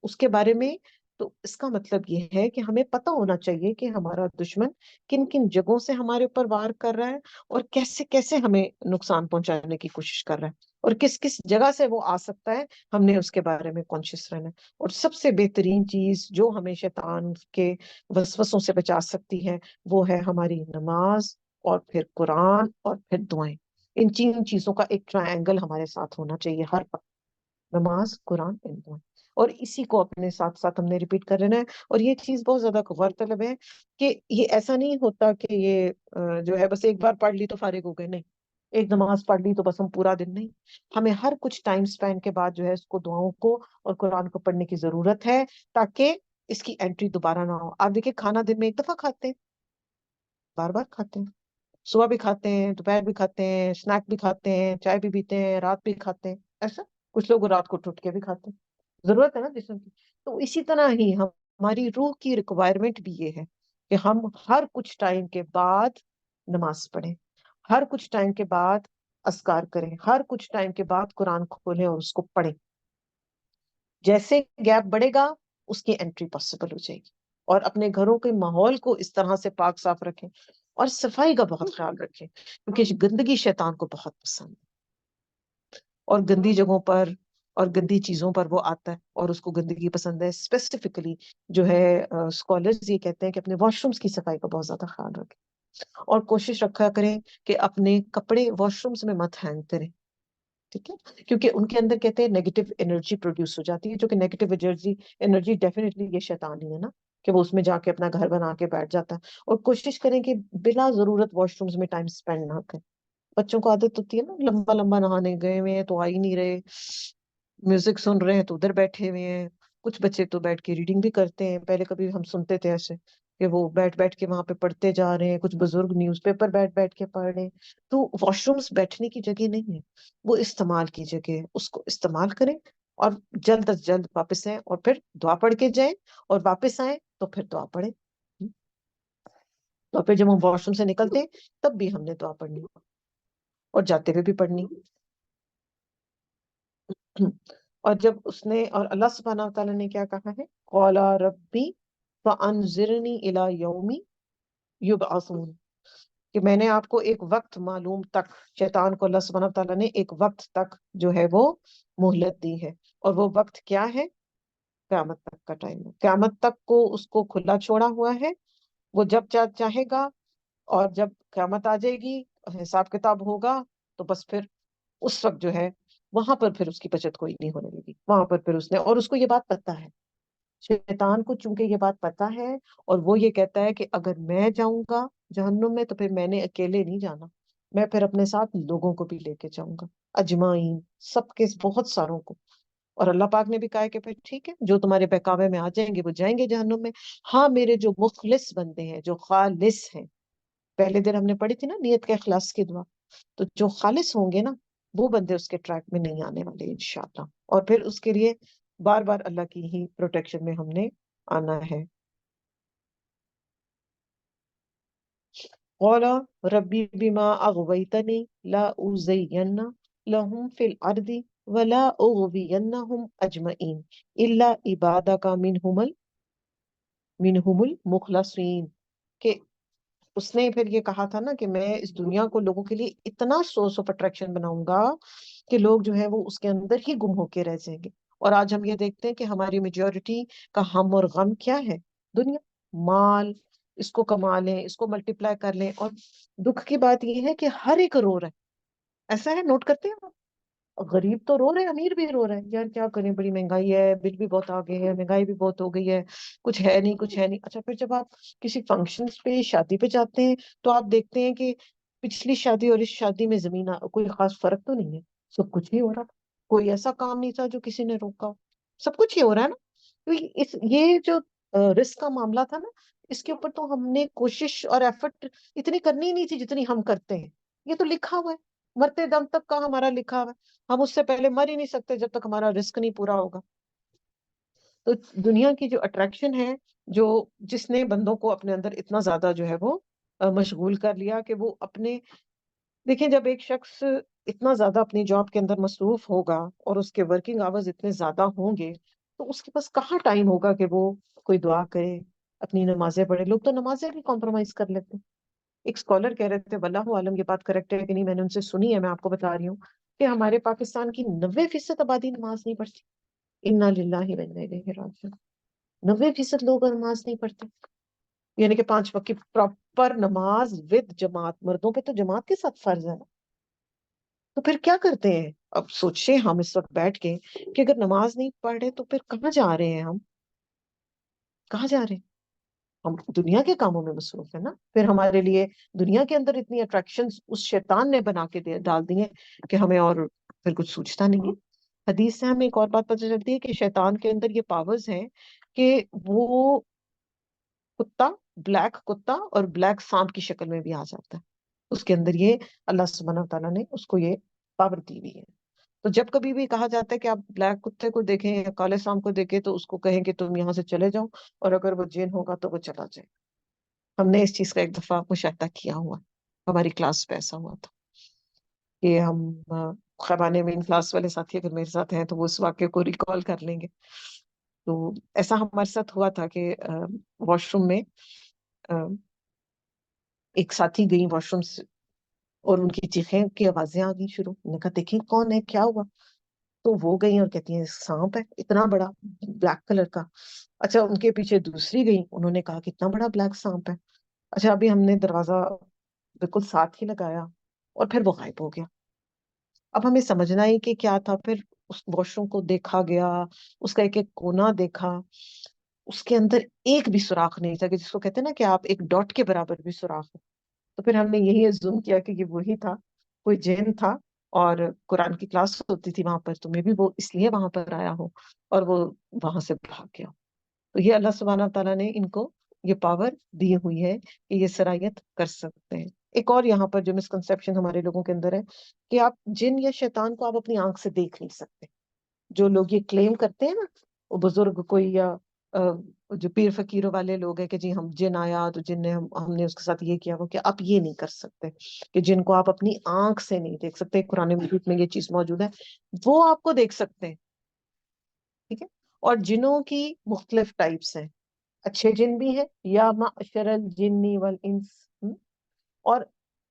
اس کے بارے میں۔ تو اس کا مطلب یہ ہے کہ ہمیں پتہ ہونا چاہیے کہ ہمارا دشمن کن کن جگہوں سے ہمارے اوپر وار کر رہا ہے، اور کیسے کیسے ہمیں نقصان پہنچانے کی کوشش کر رہا ہے، اور کس کس جگہ سے وہ آ سکتا ہے، ہم نے اس کے بارے میں کانشیس رہنا ہے۔ اور سب سے بہترین چیز جو ہمیں شیطان کے وسوسوں سے بچا سکتی ہے، وہ ہے ہماری نماز، اور پھر قرآن، اور پھر دعائیں۔ ان تین چیزوں کا ایک ٹرائنگل ہمارے ساتھ ہونا چاہیے ہر وقت، نماز، قرآن، دعائیں، اور اسی کو اپنے ساتھ ساتھ ہم نے ریپیٹ کر لینا ہے۔ اور یہ چیز بہت زیادہ غور طلب ہے کہ یہ ایسا نہیں ہوتا کہ یہ جو ہے بس ایک بار پڑھ لی تو فارغ ہو گئے، نہیں، ایک نماز پڑھ لی تو بس ہم پورا دن، نہیں، ہمیں ہر کچھ ٹائم سپین کے بعد جو ہے اس کو، دعاؤں کو اور قرآن کو پڑھنے کی ضرورت ہے، تاکہ اس کی انٹری دوبارہ نہ ہو۔ آپ دیکھیں کھانا دن میں ایک دفعہ کھاتے ہیں، بار بار کھاتے ہیں، صبح بھی کھاتے ہیں، دوپہر بھی کھاتے ہیں، اسنیک بھی کھاتے ہیں، چائے بھی پیتے ہیں، رات بھی کھاتے ہیں، ایسا کچھ لوگ رات کو ٹوٹ کے بھی کھاتے ہیں، ضرورت ہے نا جسم کی۔ تو اسی طرح ہی ہماری روح کی ریکوائرمنٹ بھی یہ ہے کہ ہم ہر کچھ ٹائم کے بعد نماز پڑھیں، ہر کچھ ٹائم کے بعد اذکار کریں، ہر کچھ ٹائم کے بعد قرآن کھولیں اور اس کو پڑھیں۔ جیسے گیپ بڑھے گا اس کی انٹری پاسبل ہو جائے گی۔ اور اپنے گھروں کے ماحول کو اس طرح سے پاک صاف رکھیں، اور صفائی کا بہت خیال رکھیں، کیونکہ گندگی شیطان کو بہت پسند ہے، اور گندی جگہوں پر اور گندی چیزوں پر وہ آتا ہے، اور اس کو گندگی پسند ہے۔ اسپیسیفکلی جو ہے اسکالرز یہ کہتے ہیں کہ اپنے واش رومز کی صفائی کا بہت زیادہ خیال رکھیں، اور کوشش رکھا کریں کہ اپنے کپڑے واش رومز میں مت ہینگ کریں، ٹھیک ہے، کیونکہ ان کے اندر کہتے ہیں نیگیٹو انرجی پروڈیوس ہو جاتی ہے، جو کہ نیگیٹو انرجی ڈیفینیٹلی یہ شیطان ہی ہے نا، کہ وہ اس میں جا کے اپنا گھر بنا کے بیٹھ جاتا ہے۔ اور کوشش کریں کہ بلا ضرورت واش رومز میں ٹائم سپینڈ نہ کریں۔ بچوں کو عادت ہوتی ہے نا، لمبا لمبا نہانے گئے ہوئے ہیں تو آ ہی نہیں رہے، میوزک سن رہے ہیں تو ادھر بیٹھے ہوئے ہیں، کچھ بچے تو بیٹھ کے ریڈنگ بھی کرتے ہیں، پہلے کبھی ہم سنتے تھے ایسے کہ وہ بیٹھ بیٹھ کے وہاں پہ پڑھتے جا رہے ہیں، کچھ بزرگ نیوز پیپر بیٹھ بیٹھ کے پڑھ رہے ہیں. تو واش رومس بیٹھنے کی جگہ نہیں ہے، وہ استعمال کی جگہ ہے. اس کو استعمال کریں اور جلد از جلد واپس آئیں اور پھر دعا پڑھ کے جائیں، اور واپس آئیں تو پھر دعا پڑھیں. تو پھر جب ہم واش روم سے نکلتے ہیں تب بھی ہم نے دعا پڑھنی اور جاتے ہوئے بھی پڑھنی. اور جب اس نے، اور اللہ سبحانہ وتعالیٰ نے کیا کہا ہے، قَالَ رَبِّ فَأَنظِرْنِی إِلَىٰ يَوْمِ يُبْعَثُونَ، کہ میں نے آپ کو ایک وقت معلوم تک، شیطان کو اللہ سبحانہ وتعالیٰ نے ایک وقت تک جو ہے وہ مہلت دی ہے. اور وہ وقت کیا ہے؟ قیامت تک کا ٹائم ہے. قیامت تک کو اس کو کھلا چھوڑا ہوا ہے. وہ جب چاہے گا، اور جب قیامت آ جائے گی، حساب کتاب ہوگا، تو بس پھر اس وقت جو ہے وہاں پر پھر اس کی بچت کوئی نہیں ہونے لگی. وہاں پر پھر اس نے، اور اس کو یہ بات پتا ہے، شیطان کو چونکہ یہ بات پتا ہے، اور وہ یہ کہتا ہے کہ اگر میں جاؤں گا جہنم میں تو پھر میں نے اکیلے نہیں جانا، میں پھر اپنے ساتھ لوگوں کو بھی لے کے جاؤں گا، اجمعین، سب کے، بہت ساروں کو. اور اللہ پاک نے بھی کہا ہے کہ پھر ٹھیک ہے، جو تمہارے بہکاوے میں آ جائیں گے وہ جائیں گے جہنم میں. ہاں، میرے جو مخلص بندے ہیں، جو خالص ہیں، پہلے دن ہم نے پڑھی تھی نا نیت کے اخلاص کی دعا، تو جو خالص ہوں گے نا، وہ بندے اس کے ٹریک میں نہیں آنے والے انشاءاللہ. اور پھر اس کے لیے بار بار اللہ کی ہی پروٹیکشن میں ہم نے آنا ہے. قال ربی بما اغویتنی لا اوزین لهم فی الارض ولا اغوینہم اجمعین الا عبادک منہم المخلصین. کہ اس نے پھر یہ کہا تھا نا کہ میں اس دنیا کو لوگوں کے لیے اتنا سورس آف اٹریکشن بناؤں گا کہ لوگ جو ہے وہ اس کے اندر ہی گم ہو کے رہ جائیں گے. اور آج ہم یہ دیکھتے ہیں کہ ہماری میجورٹی کا ہم اور غم کیا ہے؟ دنیا، مال، اس کو کما لیں، اس کو ملٹیپلائی کر لیں. اور دکھ کی بات یہ ہے کہ ہر ایک رو رہا ہے. ایسا ہے، نوٹ کرتے ہیں آپ؟ غریب تو رو رہے ہیں، امیر بھی رو رہے ہیں. یار کیا کریں، بڑی مہنگائی ہے، بل بھی بہت آ گئے ہیں، مہنگائی بھی بہت ہو گئی ہے، کچھ ہے نہیں، کچھ ہے نہیں. اچھا، پھر جب آپ کسی فنکشن پہ، شادی پہ جاتے ہیں تو آپ دیکھتے ہیں کہ پچھلی شادی اور اس شادی میں کوئی خاص فرق تو نہیں ہے، سب کچھ ہی ہو رہا. کوئی ایسا کام نہیں تھا جو کسی نے روکا ہو، سب کچھ ہی ہو رہا ہے نا. تو یہ جو رزق کا معاملہ تھا نا، اس کے اوپر تو ہم نے کوشش اور ایفرٹ اتنی کرنی ہی نہیں تھی جتنی ہم کرتے ہیں. یہ تو لکھا ہوا ہے، مرتے دم تک کا ہمارا لکھا ہوا ہے. ہم اس سے پہلے مر ہی نہیں سکتے جب تک ہمارا رزق نہیں پورا ہوگا. تو دنیا کی جو اٹریکشن ہے، جو جس نے بندوں کو اپنے اندر اتنا زیادہ جو ہے وہ مشغول کر لیا کہ وہ اپنے، دیکھیں جب ایک شخص اتنا زیادہ اپنی جاب کے اندر مصروف ہوگا اور اس کے ورکنگ آورز اتنے زیادہ ہوں گے، تو اس کے پاس کہاں ٹائم ہوگا کہ وہ کوئی دعا کرے، اپنی نمازیں پڑھے. لوگ تو نمازیں بھی کمپرومائز کر لیتے ہیں. ایک اسکالر کہہ رہے تھے، واللہ عالم یہ بات کریکٹ ہے کہ نہیں، میں نے ان سے سنی ہے، میں آپ کو بتا رہی ہوں، کہ ہمارے پاکستان کی 90% آبادی نماز نہیں پڑھتی. انا للہ و انا الیہ راجعون. 90% لوگ نماز نہیں پڑھتے، یعنی کہ 5 وقت کی پراپر نماز ود جماعت. مردوں پہ تو جماعت کے ساتھ فرض ہے نا. تو پھر کیا کرتے ہیں؟ اب سوچیں ہم اس وقت بیٹھ کے کہ اگر نماز نہیں پڑھ رہے تو پھر کہاں جا رہے ہیں؟ ہم کہاں جا رہے ہیں؟ ہم دنیا کے کاموں میں مصروف ہیں نا. پھر ہمارے لیے دنیا کے اندر اتنی اٹریکشن اس شیطان نے بنا کے ڈال دی ہیں کہ ہمیں اور پھر کچھ سوچتا نہیں ہے. حدیث سے ہمیں ایک اور بات پتہ چلتی ہے کہ شیطان کے اندر یہ پاورز ہیں کہ وہ کتا، بلیک کتا اور بلیک سانپ کی شکل میں بھی آ جاتا ہے. اس کے اندر یہ اللہ سبحانہ تعالیٰ نے اس کو یہ پاور دی ہوئی ہے. تو جب کبھی بھی کہا جاتا ہے کہ آپ بلیک کتے کو دیکھیں یا کالے سانپ کو دیکھیں تو اس کو کہیں کہ تم یہاں سے چلے جاؤ، اور اگر وہ جن ہوگا تو وہ چلا جائے. ہم نے اس چیز کا ایک دفعہ مشاہدہ کیا ہوا، ہماری کلاس پہ ایسا ہوا تھا کہ ہم خیبانے میں کلاس والے ساتھی اگر میرے ساتھ ہیں تو وہ اس واقعے کو ریکال کر لیں گے. تو ایسا ہمارے ساتھ ہوا تھا کہ واش روم میں ایک ساتھی گئی واش روم سے، اور ان کی چیخیں کی آوازیں آ گئی شروع. نے کہا دیکھیں کون ہے، کیا ہوا؟ تو وہ گئی اور کہتی ہیں سانپ ہے اتنا بڑا، بلیک کلر کا. اچھا، ان کے پیچھے دوسری گئی، انہوں نے کہا کتنا بڑا بلیک سانپ ہے. اچھا، ابھی ہم نے دروازہ بالکل ساتھ ہی لگایا اور پھر وہ غائب ہو گیا. اب ہمیں سمجھنا ہی کہ کیا تھا. پھر اس واش روم کو دیکھا گیا، اس کا ایک ایک کونا دیکھا، اس کے اندر ایک بھی سوراخ نہیں تھا، کہ جس کو کہتے ہیں نا کہ آپ ایک ڈاٹ کے برابر بھی سوراخ ہو. تو پھر ہم نے یہی زوم کیا کہ یہ وہی تھا، کوئی جین تھا، اور قرآن کی کلاس ہوتی تھی وہاں پر، تو میں بھی وہ اس لیے وہاں پر آیا ہوں، اور وہ وہاں سے بھاگ گیا. تو یہ اللہ سبحانہ تعالیٰ نے ان کو یہ پاور دی ہوئی ہے کہ یہ صلاحیت کر سکتے ہیں. ایک اور یہاں پر جو مسکنسیپشن ہمارے لوگوں کے اندر ہے کہ آپ جن یا شیطان کو آپ اپنی آنکھ سے دیکھ نہیں سکتے. جو لوگ یہ کلیم کرتے ہیں نا، وہ بزرگ کوئی یا جو پیر فقیروں والے لوگ ہیں کہ جی ہم جن آیا تو جن نے ہم نے اس کے ساتھ یہ کیا وہ کیا، آپ یہ نہیں کر سکتے کہ جن کو آپ اپنی آنکھ سے نہیں دیکھ سکتے. قرآن مجید میں یہ چیز موجود ہے، وہ آپ کو دیکھ سکتے ہیں. ٹھیک ہے. اور جنوں کی مختلف ٹائپس ہیں، اچھے جن بھی ہیں، یا معشر الجن والانس، اور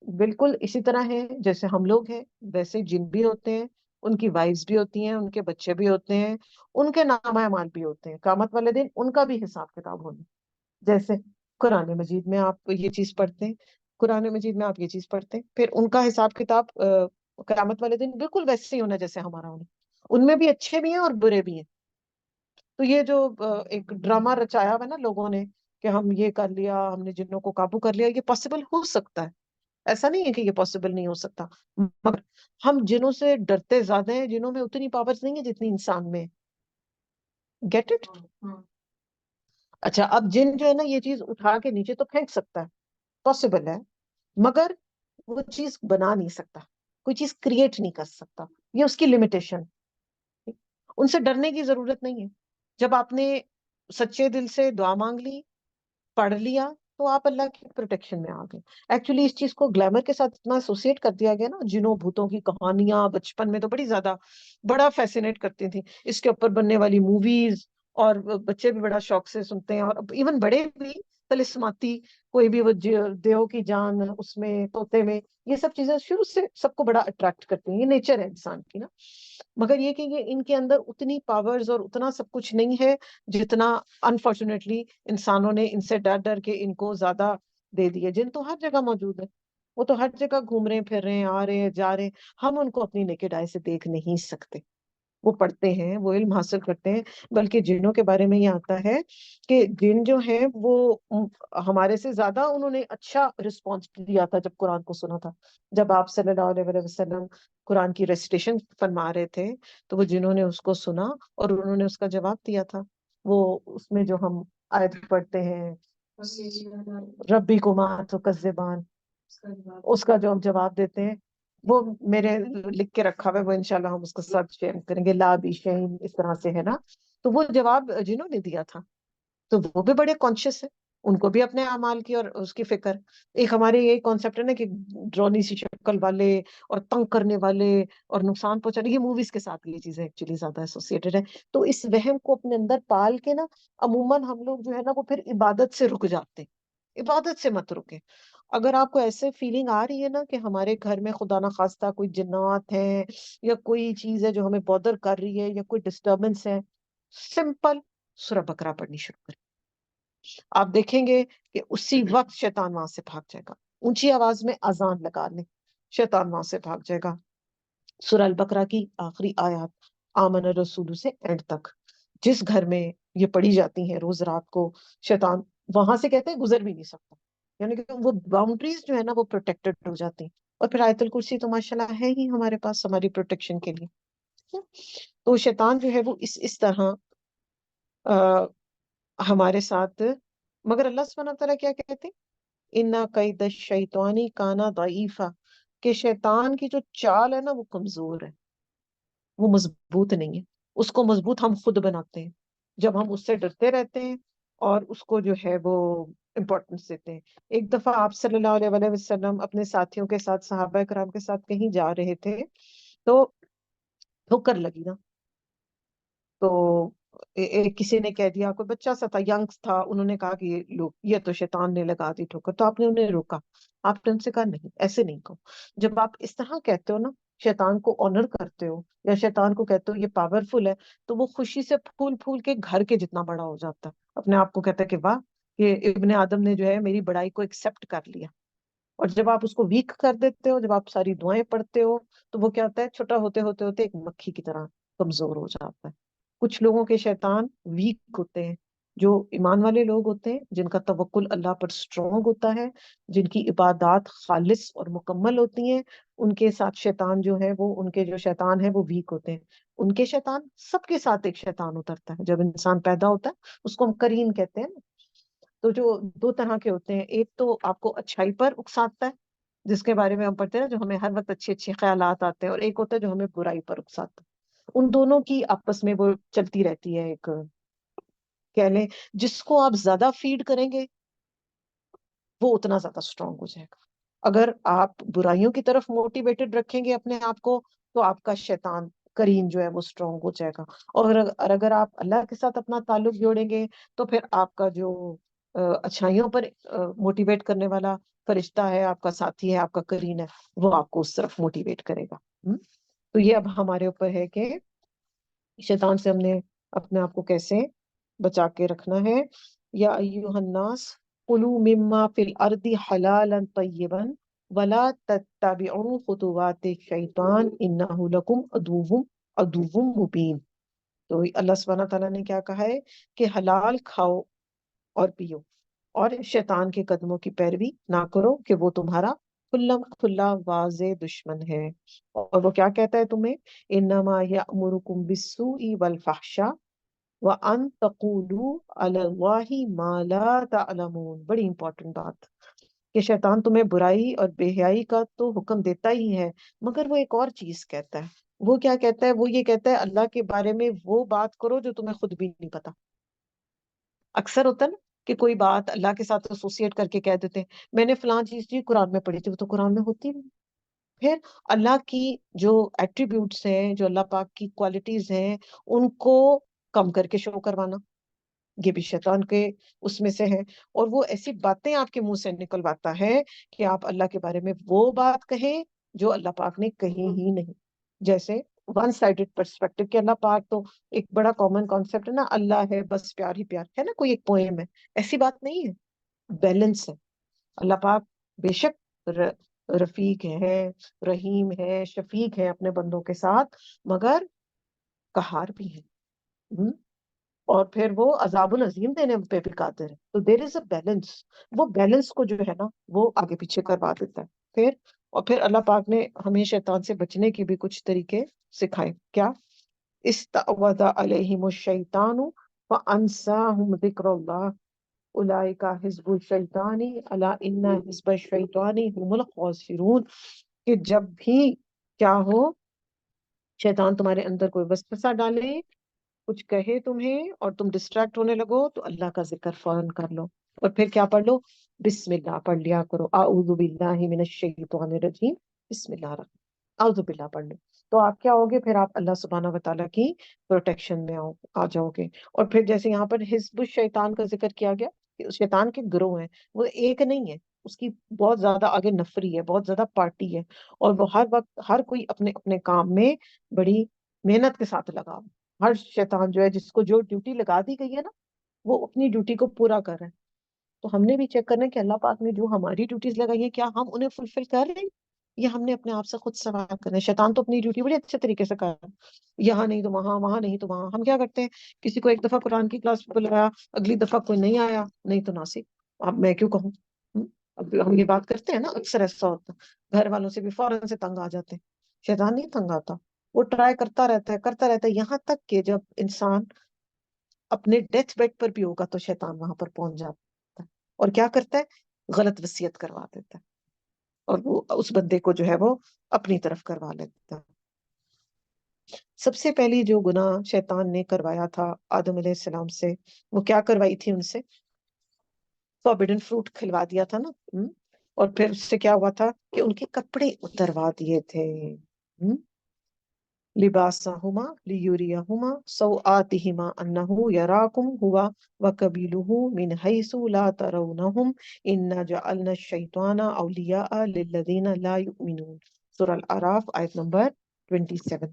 بالکل اسی طرح ہے جیسے ہم لوگ ہیں ویسے جن بھی ہوتے ہیں، ان کی وائفز بھی ہوتی ہیں، ان کے بچے بھی ہوتے ہیں، ان کے نامہ اعمال بھی ہوتے ہیں. قیامت والے دن ان کا بھی حساب کتاب ہونا. جیسے قرآن مجید میں آپ یہ چیز پڑھتے ہیں، قرآن مجید میں آپ یہ چیز پڑھتے ہیں، پھر ان کا حساب کتاب قیامت والے دن بالکل ویسے ہی ہونا جیسے ہمارا ہونا. ان میں بھی اچھے بھی ہیں اور برے بھی ہیں. تو یہ جو ایک ڈرامہ رچایا ہوا ہے نا لوگوں نے کہ ہم یہ کر لیا، ہم نے جنوں کو قابو کر لیا، یہ پاسبل ہو سکتا ہے. ایسا نہیں ہے کہ یہ پاسبل نہیں ہو سکتا، مگر ہم جنوں سے ڈرتے زیادہ ہیں. جنوں میں اتنی پاورز نہیں ہے جتنی انسان میں. Get it. اچھا، اب جن جو ہے نا یہ چیز اٹھا کے نیچے تو پھینک سکتا ہے، پاسبل ہے، مگر وہ چیز بنا نہیں سکتا، کوئی چیز کریٹ نہیں کر سکتا. یہ اس کی لمیٹیشن. ان سے ڈرنے کی ضرورت نہیں ہے. جب آپ نے سچے دل سے دعا مانگ لی، پڑھ لیا، تو آپ اللہ کی پروٹیکشن میں آ گئے. ایکچولی اس چیز کو گلیمر کے ساتھ اتنا ایسوسیٹ کر دیا گیا نا، جنوں بھوتوں کی کہانیاں بچپن میں تو بڑی زیادہ بڑا فیسینیٹ کرتی تھیں. اس کے اوپر بننے والی موویز، اور بچے بھی بڑا شوق سے سنتے ہیں، اور ایون بڑے بھی. تلسماتی کوئی بھی وہ دیو کی جان اس میں طوطے میں، یہ سب چیزیں شروع سے سب کو بڑا اٹریکٹ کرتی ہیں. یہ نیچر ہے انسان کی نا. مگر یہ کہ یہ ان کے اندر اتنی پاورز اور اتنا سب کچھ نہیں ہے جتنا انفارچونیٹلی انسانوں نے ان سے ڈر ڈر کے ان کو زیادہ دے دیے. جن تو ہر جگہ موجود ہے، وہ تو ہر جگہ گھوم رہے ہیں، پھر رہے ہیں، آ رہے ہیں، جا رہے ہیں. ہم ان کو اپنی نیکڈ آئی سے دیکھ نہیں سکتے. وہ پڑھتے ہیں، وہ علم حاصل کرتے ہیں. بلکہ جنوں کے بارے میں یہ آتا ہے کہ جن جو ہیں وہ ہمارے سے زیادہ انہوں نے اچھا رسپانس دیا تھا جب قرآن کو سنا تھا. جب آپ صلی اللہ علیہ وسلم قرآن کی ریسیٹیشن فرما رہے تھے تو وہ جنہوں نے اس کو سنا اور انہوں نے اس کا جواب دیا تھا. وہ اس میں جو ہم آیت پڑھتے ہیں ربی کو مات کذبان، اس کا جو ہم جواب دیتے ہیں وہ میرے لکھ کے رکھا ہوا ہے، وہ انشاءاللہ ہم اس کو سب شیئر کریں گے. لا بھی شہین اس طرح سے ہے نا. تو وہ جواب جنہوں نے دیا تھا تو وہ بھی بڑے کانشیس ہے، ان کو بھی اپنے اعمال کی اور اس کی فکر. ایک ہمارے یہی کانسیپٹ ہے نا کہ ڈرونی سی شکل والے اور تنگ کرنے والے اور نقصان پہنچانے، یہ موویز کے ساتھ یہ چیزیں ایکچولی زیادہ ایسوسیٹڈ ہے. تو اس وہم کو اپنے اندر پال کے نا عموماً ہم لوگ جو ہے نا وہ پھر عبادت سے رک جاتے ہیں. عبادت سے مت رکے. اگر آپ کو ایسے فیلنگ آ رہی ہے نا کہ ہمارے گھر میں خدا نخواستہ کوئی جنات ہیں یا کوئی چیز ہے جو ہمیں بودر کر رہی ہے یا کوئی ڈسٹربنس ہے، سمپل سورہ بقرہ پڑھنی شروع کریں. آپ دیکھیں گے کہ اسی وقت شیطان وہاں سے بھاگ جائے گا. اونچی آواز میں اذان لگا لیں، شیطان وہاں سے بھاگ جائے گا. سورہ البقرہ کی آخری آیات آمن الرسول سے اینڈ تک جس گھر میں یہ پڑھی جاتی ہیں روز رات کو، شیطان وہاں سے کہتے ہیں گزر بھی نہیں سکتا. یعنی کہ وہ باؤنڈریز جو ہے نا وہ پروٹیکٹڈ ہو جاتی ہیں. اور پھر آیت الکرسی تو ماشاءاللہ ہے ہی ہمارے پاس ہماری پروٹیکشن کے لیے. تو شیطان جو ہے وہ اس طرح ہمارے ساتھ. مگر اللہ سبحانہ تعالیٰ کیا کہتے ہیں، اِنَّ کَیْدَ الشَّیطَانِ کَانَ ضَعِیفًا، کہ شیطان کی جو چال ہے نا وہ کمزور ہے، وہ مضبوط نہیں ہے. اس کو مضبوط ہم خود بناتے ہیں جب ہم اس سے ڈرتے رہتے ہیں اور اس کو جو ہے وہ امپورٹنس دیتے ہیں. ایک دفعہ آپ صلی اللہ علیہ وسلم اپنے ساتھیوں کے ساتھ، صحابہ کرام کے ساتھ کہیں جا رہے تھے تو ٹھوکر لگی نا. تو کسی نے کہہ دیا، کوئی بچہ سا تھا، ینگ تھا، انہوں نے کہا کہ یہ تو شیطان نے لگا دی ٹھوکر. تو آپ نے انہیں روکا، آپ نے ان سے کہا نہیں، ایسے نہیں کہو. جب آپ اس طرح کہتے ہو نا، شیطان کو آنر کرتے ہو یا شیطان کو کہتے ہو یہ پاورفل ہے، تو وہ خوشی سے پھول پھول کے گھر کے جتنا بڑا ہو جاتا ہے. اپنے آپ کو کہتا ہے کہ واہ، یہ ابن آدم نے جو ہے میری بڑائی کو ایکسپٹ کر لیا. اور جب آپ اس کو ویک کر دیتے ہو، جب آپ ساری دعائیں پڑھتے ہو، تو وہ کیا ہوتا ہے، چھوٹا ہوتے ہوتے ہوتے ایک مکھی کی طرح کمزور ہو جاتا ہے. کچھ لوگوں کے شیطان ویک ہوتے ہیں، جو ایمان والے لوگ ہوتے ہیں، جن کا توکل اللہ پر سٹرونگ ہوتا ہے، جن کی عبادات خالص اور مکمل ہوتی ہیں، ان کے ساتھ شیطان جو ہے وہ، ان کے جو شیطان ہے وہ ویک ہوتے ہیں. ان کے شیطان، سب کے ساتھ ایک شیطان اترتا ہے جب انسان پیدا ہوتا ہے، اس کو ہم کرین کہتے ہیں نا. تو جو دو طرح کے ہوتے ہیں، ایک تو آپ کو اچھائی پر اکساتا ہے، جس کے بارے میں ہم پڑھتے ہیں نا، جو ہمیں ہر وقت اچھے اچھے خیالات آتے ہیں، اور ایک ہوتا ہے جو ہمیں برائی پر اکساتا ہے. ان دونوں کی آپس میں وہ چلتی رہتی ہے، ایک کہہ لیں جس کو آپ زیادہ فیڈ کریں گے وہ اتنا زیادہ اسٹرانگ ہو جائے گا. اگر آپ برائیوں کی طرف موٹیویٹڈ رکھیں گے اپنے آپ کو، تو آپ کا شیطان کریم جو ہے وہ اسٹرانگ ہو جائے گا. اور اگر آپ اللہ کے ساتھ اپنا تعلق جوڑیں گے، تو پھر آپ کا جو اچھائیوں پر موٹیویٹ کرنے والا فرشتہ ہے، آپ کا ساتھی ہے، آپ کا کرین ہے، وہ آپ کو اس طرف موٹیویٹ کرے گا. تو یہ اب ہمارے اوپر ہے کہ شیطان سے ہم نے اپنے آپ کو کیسے بچا کے رکھنا ہے. یا ایھا الناس کلوا مما فی الارض حلالا طیبا ولا تتبعوا خطوات الشیطان انہ لکم عدو مبین. تو اللہ سبحانہ تعالیٰ نے کیا کہا ہے کہ حلال کھاؤ اور پیو، اور شیطان کے قدموں کی پیروی نہ کرو کہ وہ تمہارا کھلا واضح دشمن ہے. اور وہ کیا کہتا ہے تمہیں؟ انما یأمرکم بالسوء والفحشاء وان تقولوا علی اللہ ما لا تعلمون. بڑی امپورٹنٹ بات کہ شیطان تمہیں برائی اور بے حیائی کا تو حکم دیتا ہی ہے، مگر وہ ایک اور چیز کہتا ہے. وہ کیا کہتا ہے؟ وہ یہ کہتا ہے اللہ کے بارے میں وہ بات کرو جو تمہیں خود بھی نہیں پتا. اکثر ہوتا ہے نا کہ کوئی بات اللہ کے ساتھ ایسوسیٹ کر کے کہہ دیتے ہیں، میں نے فلاں چیز جی قرآن میں پڑھی تھی، وہ تو قرآن میں ہوتی نہیں. پھر اللہ کی جو ایٹریبیوٹس ہیں، جو اللہ پاک کی کوالٹیز ہیں، ان کو کم کر کے شو کروانا، یہ بھی شیطان کے اس میں سے ہے. اور وہ ایسی باتیں آپ کے منہ سے نکلواتا ہے کہ آپ اللہ کے بارے میں وہ بات کہیں جو اللہ پاک نے کہی ہی نہیں. جیسے ون سائیڈڈ پرسپیکٹو کہ اللہ پاک تو ایک بڑا کامن کانسیپٹ ہے نا، اللہ ہے بس پیار ہی پیار ہے نا، کوئی ایک پوئم ہے، ایسی بات نہیں ہے. بیلنس ہے. اللہ پاک بے شک رفیق ہے، رحیم ہے، شفیق ہے اپنے بندوں کے ساتھ، مگر قہار بھی ہے. اور پھر وہ عذاب العظیم دینے پہ بھی قادر ہے. تو دیر از اے بیلنس. وہ بیلنس کو جو ہے نا وہ آگے پیچھے کروا دیتا ہے. پھر اللہ پاک نے ہمیں شیطان سے بچنے کے بھی کچھ طریقے سکھائے. کیا؟ استعوذ علیہم الشیطان فانساہم ذکر اللہ اولئک حزب الشیطان الا ان حزب الشیطان هم الخاسرون. کہ جب بھی کیا ہو، شیطان تمہارے اندر کوئی وسوسہ ڈالے، کچھ کہے تمہیں اور تم ڈسٹریکٹ ہونے لگو، تو اللہ کا ذکر فوراً کر لو. اور پھر کیا پڑھ لو؟ بسم اللہ پڑھ لیا کرو. اعوذ باللہ من الشیطان الرجیم، بسم اللہ الرحمن، اعوذ باللہ پڑھ لو. تو آپ کیا ہوگے؟ پھر آپ اللہ سبحانہ و تعالیٰ کی پروٹیکشن میں آ جاؤ گے. اور پھر جیسے یہاں پر حزب الشیطان کا ذکر کیا گیا کہ شیطان کے گروہ ہیں، وہ ایک نہیں ہے، اس کی بہت زیادہ آگے نفری ہے، بہت زیادہ پارٹی ہے. اور وہ ہر وقت ہر کوئی اپنے اپنے کام میں بڑی محنت کے ساتھ لگا ہوا. ہر شیطان جو ہے، جس کو جو ڈیوٹی لگا دی گئی ہے نا، وہ اپنی ڈیوٹی کو پورا کر رہا ہے. تو ہم نے بھی چیک کرنا ہے کہ اللہ پاک نے جو ہماری ڈیوٹیز لگائی ہیں، کیا ہم انہیں فلفل کر رہے ہیں، یا ہم نے اپنے آپ سے خود سوال کرنا ہے. شیطان تو اپنی ڈیوٹی بڑے اچھے طریقے سے کر رہا ہے، یہاں نہیں تو وہاں، وہاں نہیں تو وہاں. ہم کیا کرتے ہیں؟ کسی کو ایک دفعہ قرآن کی کلاس میں بلایا، اگلی دفعہ کوئی نہیں آیا، نہیں تو ناصب. اب میں کیوں کہوں؟ اب ہم یہ بات کرتے ہیں نا، اکثر ایسا ہوتا ہے، گھر والوں سے بھی فوراً سے تنگ آ جاتے ہیں. شیطان نہیں تنگ آتا، وہ ٹرائی کرتا رہتا ہے یہاں تک کہ جب انسان اپنے ڈیتھ بیڈ پر بھی ہوگا تو شیطان وہاں پر پہنچ جاتا ہے. اور کیا کرتا ہے؟ غلط وصیت کروا دیتا ہے، اور وہ اس بندے کو جو ہے وہ اپنی طرف کروا لیتا ہے. سب سے پہلی جو گناہ شیطان نے کروایا تھا آدم علیہ السلام سے، وہ کیا کروائی تھی ان سے؟ فوربیڈن فروٹ کھلوا دیا تھا نا. اور پھر اس سے کیا ہوا تھا کہ ان کے کپڑے اتروا دیے تھے. لباسہما لیوریہما سوآتہما انہ یراکم ہوا وقبیلہ من حیث لا ترونہم انا جعلنا الشیطان اولیاء للذین لا یؤمنون. سورہ الاعراف آیت نمبر 27.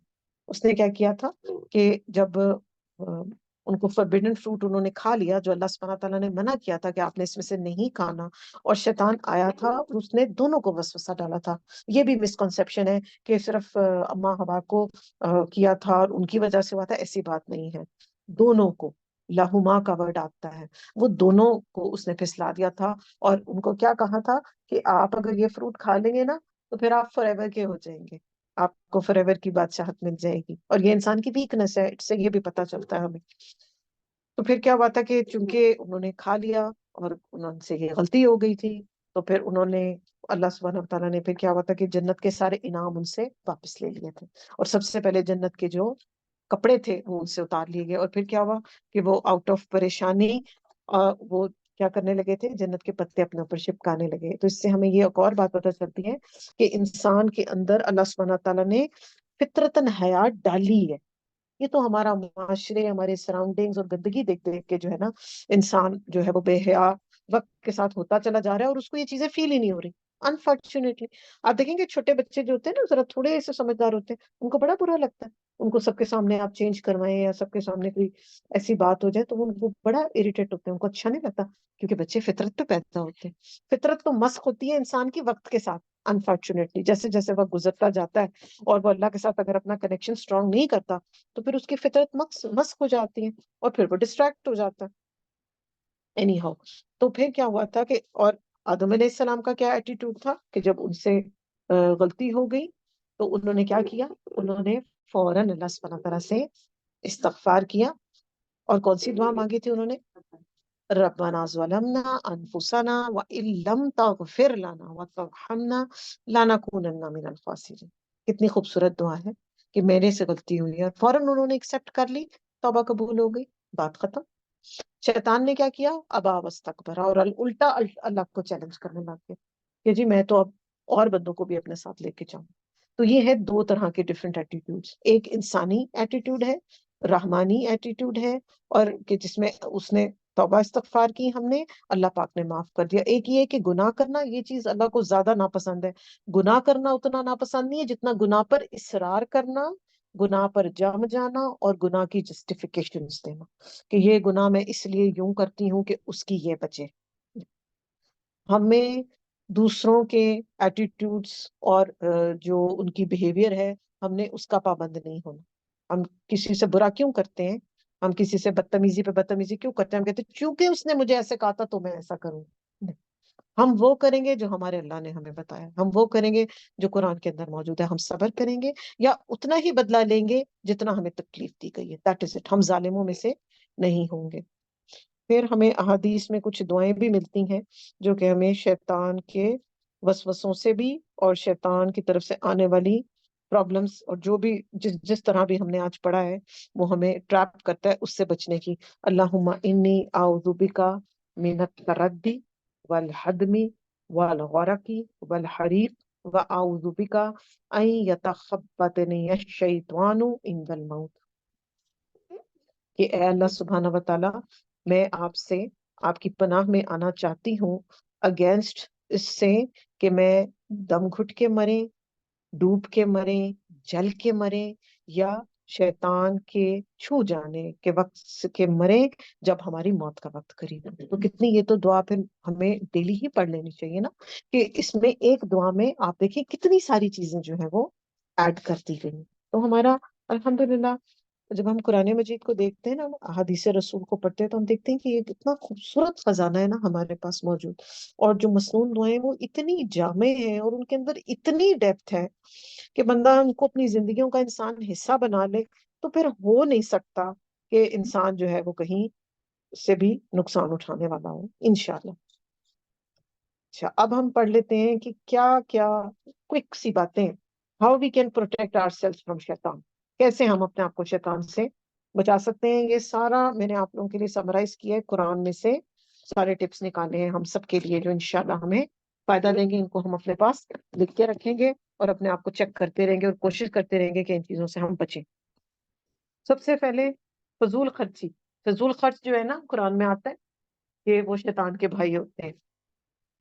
اس نے کیا کیا تھا کہ جب ان کو فوربیڈن فروٹ انہوں نے کھا لیا، جو اللہ سبحانہ تعالیٰ نے منع کیا تھا کہ آپ نے اس میں سے نہیں کھانا، اور شیطان آیا تھا اور اس نے دونوں کو وسوسہ ڈالا تھا. یہ بھی مسکنسیپشن ہے کہ صرف اما حوا کو کیا تھا اور ان کی وجہ سے ہوا تھا، ایسی بات نہیں ہے. دونوں کو لہما کا ورڈ آتا ہے، وہ دونوں کو اس نے پھسلا دیا تھا. اور ان کو کیا کہا تھا کہ آپ اگر یہ فروٹ کھا لیں گے نا تو پھر آپ فار ایور کے ہو جائیں گے، آپ کو فار ایور کی بادشاہت مل جائے گی. اور یہ انسان کی ویکنس ہے، اس سے یہ بھی پتہ چلتا ہے ہمیں. تو پھر کیا ہوا تھا کہ چونکہ انہوں نے کھا لیا اور ان سے یہ غلطی ہو گئی تھی. تو پھر انہوں نے اللہ سبحانہ تعالیٰ نے پھر کیا ہوا تھا کہ جنت کے سارے انعام ان سے واپس لے لیے تھے. اور سب سے پہلے جنت کے جو کپڑے تھے وہ ان سے اتار لیے گئے. اور پھر کیا ہوا کہ وہ آؤٹ آف پریشانی وہ کیا کرنے لگے تھے, جنت کے پتے اپنے اوپر چپکانے لگے. تو اس سے ہمیں یہ ایک اور بات پتہ چلتی ہے کہ انسان کے اندر اللہ سبحانہ تعالیٰ نے فطرتاً حیات ڈالی ہے. یہ تو ہمارا معاشرے, ہمارے سراؤنڈنگز اور گندگی دیکھ دیکھ کے جو ہے نا, انسان جو ہے وہ بے حیا وقت کے ساتھ ہوتا چلا جا رہا ہے, اور اس کو یہ چیزیں فیل ہی نہیں ہو رہی انفارچونیٹلی. آپ دیکھیں گے چھوٹے بچے جو ہوتے ہیں نا, ذرا تھوڑے سے سمجھدار ہوتے ہیں, ان کو بڑا برا لگتا ہے. ان کو سب کے سامنے آپ چینج کروائیں یا سب کے سامنے کوئی ایسی بات ہو جائے تو وہ بڑا اریٹیٹ ہوتے ہیں, ان کو اچھا نہیں لگتا. کیونکہ بچے فطرت پہ پیدا ہوتے ہیں. فطرت تو مسخ ہوتی ہے انسان کی وقت کے ساتھ. انفارچونیٹلی جیسے جیسے وقت گزرتا جاتا ہے اور وہ اللہ کے ساتھ اگر اپنا کنیکشن اسٹرانگ نہیں کرتا تو پھر اس کی فطرت مسخ ہو جاتی ہے اور پھر وہ ڈسٹریکٹ ہو جاتا ہے. اینی ہاؤ, تو پھر کیا ہوا تھا کہ, اور آدم علیہ السلام کا کیا ایٹیٹیوڈ تھا کہ جب ان سے غلطی ہو گئی تو انہوں نے کیا کیا, انہوں نے فوراً اللہ سبحانہ تعالیٰ سے استغفار کیا. اور کون سی دعا مانگی تھی انہوں نے؟ ربنا ظلمنا انفسنا وان لم تغفر لنا وترحمنا لنکونن من الخاسرین. کتنی خوبصورت دعا ہے کہ میرے سے غلطی ہوئی ہے, اور فوراً انہوں نے ایکسپٹ کر لی, توبہ قبول ہو گئی, بات ختم. شیطان نے کیا کیا, ابا واستکبر, اور الٹا اللہ کو چیلنج کرنے لگ گیا کہ جی میں تو اب اور بندوں کو بھی اپنے ساتھ لے کے جاؤں. تو یہ ہے دو طرح کے ڈفرینٹ ایٹیٹیوڈز. ایک انسانی ایٹیٹیوڈ ہے, رحمانی ایٹیٹیوڈ ہے, اور کہ جس میں اس نے توبہ استغفار کی, ہم نے, اللہ پاک نے معاف کر دیا. ایک یہ کہ گناہ کرنا, یہ چیز اللہ کو زیادہ ناپسند ہے. گناہ کرنا اتنا ناپسند نہیں ہے جتنا گناہ پر اصرار کرنا, گناہ پر جم جانا, اور گناہ کی جسٹیفیکیشنز دینا کہ یہ گناہ میں اس لیے یوں کرتی ہوں کہ اس کی یہ بچے. ہمیں دوسروں کے ایٹیٹیوڈس اور جو ان کی بیہیویئر ہے, ہم نے اس کا پابند نہیں ہونا. ہم کسی سے برا کیوں کرتے ہیں, ہم کسی سے بدتمیزی پہ بدتمیزی کیوں کرتے ہیں؟ ہم کہتے ہیں چونکہ اس نے مجھے ایسے کہا تھا تو میں ایسا کروں. نہیں. ہم وہ کریں گے جو ہمارے اللہ نے ہمیں بتایا, ہم وہ کریں گے جو قرآن کے اندر موجود ہے. ہم صبر کریں گے یا اتنا ہی بدلہ لیں گے جتنا ہمیں تکلیف دی گئی ہے. That is it. ہم ظالموں میں سے نہیں ہوں گے. پھر ہمیں احادیث میں کچھ دعائیں بھی ملتی ہیں جو کہ ہمیں شیطان کے وسوسوں سے بھی اور شیطان کی طرف سے آنے والی پرابلمس اور جو بھی جس طرح بھی ہم نے آج پڑھا ہے وہ ہمیں ٹریپ کرتا ہے, اس سے بچنے کی. اللہم انی اعوذ بک من التردی والحدم والغرق والحریق واعوذ بک ان یتخبطنی الشیطان عند الموت. کہ اے اللہ سبحانہ و تعالی, میں آپ سے آپ کی پناہ میں آنا چاہتی ہوں اگینسٹ اس سے کہ میں دم گھٹ کے مریں, ڈوب کے مریں, جل کے مریں, یا شیطان کے چھو جانے کے وقت کے مریں جب ہماری موت کا وقت قریب ہے. تو کتنی, یہ تو دعا پھر ہمیں ڈیلی ہی پڑھ لینی چاہیے نا, کہ اس میں ایک دعا میں آپ دیکھیں کتنی ساری چیزیں جو ہیں وہ ایڈ کر دی گئی. تو ہمارا الحمدللہ جب ہم قرآن مجید کو دیکھتے ہیں نا, احادیث رسول کو پڑھتے ہیں, تو ہم دیکھتے ہیں کہ یہ کتنا خوبصورت خزانہ ہے نا ہمارے پاس موجود. اور جو مسنون دعائیں وہ اتنی جامع ہیں اور ان کے اندر اتنی ڈیپتھ ہے کہ بندہ ان کو اپنی زندگیوں کا انسان حصہ بنا لے تو پھر ہو نہیں سکتا کہ انسان جو ہے وہ کہیں سے بھی نقصان اٹھانے والا ہو انشاءاللہ. اچھا, اب ہم پڑھ لیتے ہیں کہ کیا کیا کوئک سی باتیں, how we can protect our self from شیطان, کیسے ہم اپنے آپ کو شیطان سے بچا سکتے ہیں. یہ سارا میں نے آپ لوگوں کے لیے سمرائز کیا ہے, قرآن میں سے سارے ٹپس نکالے ہیں ہم سب کے لیے جو انشاءاللہ ہمیں فائدہ دیں گے. ان کو ہم اپنے پاس لکھ کے رکھیں گے اور اپنے آپ کو چیک کرتے رہیں گے اور کوشش کرتے رہیں گے کہ ان چیزوں سے ہم بچیں. سب سے پہلے فضول خرچی. فضول خرچ جو ہے نا قرآن میں آتا ہے کہ وہ شیطان کے بھائی ہوتے ہیں.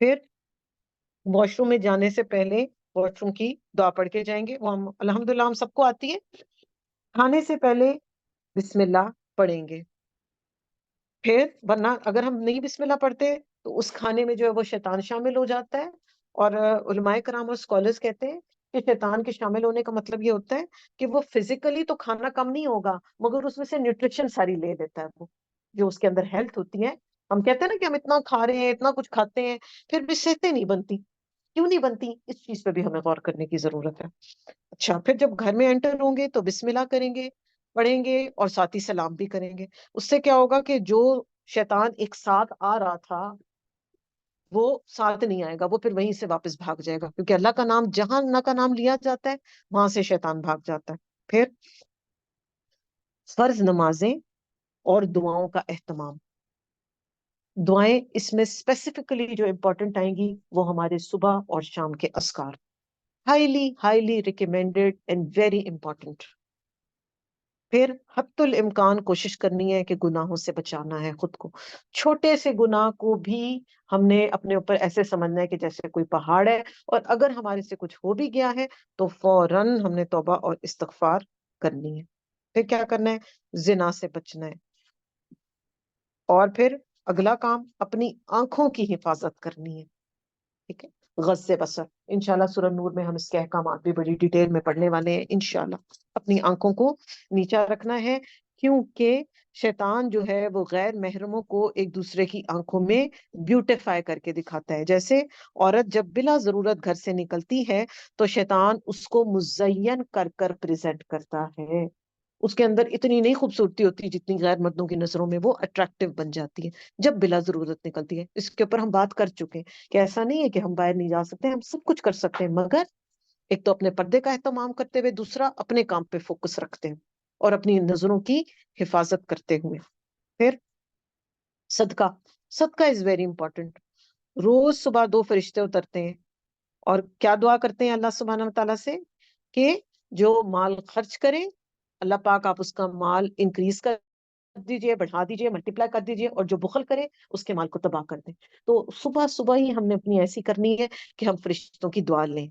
پھر واش روم میں جانے سے پہلے واش روم کی دعا پڑھ کے جائیں گے, وہ ہم الحمدللہ ہم سب کو آتی ہے. کھانے سے پہلے بسم اللہ پڑھیں گے. پھر ورنہ اگر ہم نہیں بسم اللہ پڑھتے تو اس کھانے میں جو ہے وہ شیطان شامل ہو جاتا ہے. اور علماء کرام اور اسکالرز کہتے ہیں کہ شیطان کے شامل ہونے کا مطلب یہ ہوتا ہے کہ وہ فزیکلی تو کھانا کم نہیں ہوگا مگر اس میں سے نیوٹریشن ساری لے لیتا ہے. وہ جو اس کے اندر ہیلتھ ہوتی ہے, ہم کہتے ہیں نا کہ ہم اتنا کھا رہے ہیں, اتنا کچھ کھاتے ہیں, پھر بھی صحتیں نہیں بنتی. کیوں نہیں بنتی, اس چیز پہ بھی ہمیں غور کرنے کی ضرورت ہے. اچھا, پھر جب گھر میں انٹر ہوں گے تو بسم اللہ کریں گے, پڑھیں گے اور ساتھ ہی سلام بھی کریں گے. اس سے کیا ہوگا کہ جو شیطان ایک ساتھ آ رہا تھا وہ ساتھ نہیں آئے گا، وہ پھر وہیں سے واپس بھاگ جائے گا، کیونکہ اللہ کا نام جہاں اللہ کا نام لیا جاتا ہے وہاں سے شیطان بھاگ جاتا ہے۔ پھر فرض نمازیں اور دعاؤں کا اہتمام۔ دعائیں اس میں اسپیسیفکلی جو امپورٹنٹ آئیں گی وہ ہمارے صبح اور شام کے اذکار، highly highly recommended and very important. پھر حتی الامکان کوشش کرنی ہے کہ گناہوں سے بچانا ہے خود کو۔ چھوٹے سے گناہ کو بھی ہم نے اپنے اوپر ایسے سمجھنا ہے کہ جیسے کوئی پہاڑ ہے، اور اگر ہمارے سے کچھ ہو بھی گیا ہے تو فوراً ہم نے توبہ اور استغفار کرنی ہے۔ پھر کیا کرنا ہے؟ زنا سے بچنا ہے۔ اور پھر اگلا کام اپنی آنکھوں کی حفاظت کرنی ہے، ٹھیک ہے؟ غض بصر، انشاءاللہ سورہ نور میں ہم اس کے احکامات بھی بڑی ڈیٹیل میں پڑھنے والے ہیں انشاءاللہ۔ اپنی آنکھوں کو نیچا رکھنا ہے، کیونکہ شیطان جو ہے وہ غیر محرموں کو ایک دوسرے کی آنکھوں میں بیوٹیفائی کر کے دکھاتا ہے۔ جیسے عورت جب بلا ضرورت گھر سے نکلتی ہے تو شیطان اس کو مزین کر کر پریزنٹ کرتا ہے، اس کے اندر اتنی نہیں خوبصورتی ہوتی جتنی غیر مردوں کی نظروں میں وہ اٹریکٹیو بن جاتی ہے جب بلا ضرورت نکلتی ہے۔ اس کے اوپر ہم بات کر چکے ہیں کہ ایسا نہیں ہے کہ ہم باہر نہیں جا سکتے، ہم سب کچھ کر سکتے ہیں، مگر ایک تو اپنے پردے کا اہتمام کرتے ہوئے، دوسرا اپنے کام پہ فوکس رکھتے ہیں اور اپنی نظروں کی حفاظت کرتے ہوئے۔ پھر صدقہ، صدقہ از ویری امپورٹنٹ۔ روز صبح 2 فرشتے اترتے ہیں اور کیا دعا کرتے ہیں اللہ سبحانہ تعالیٰ سے کہ جو مال خرچ کرے اللہ پاک آپ اس کا مال انکریز کر دیجئے، بڑھا دیجئے، ملٹیپلائی کر دیجئے، اور جو بخل کرے اس کے مال کو تباہ کر دیں۔ تو صبح صبح ہی ہم نے اپنی ایسی کرنی ہے کہ ہم فرشتوں کی دعا لیں۔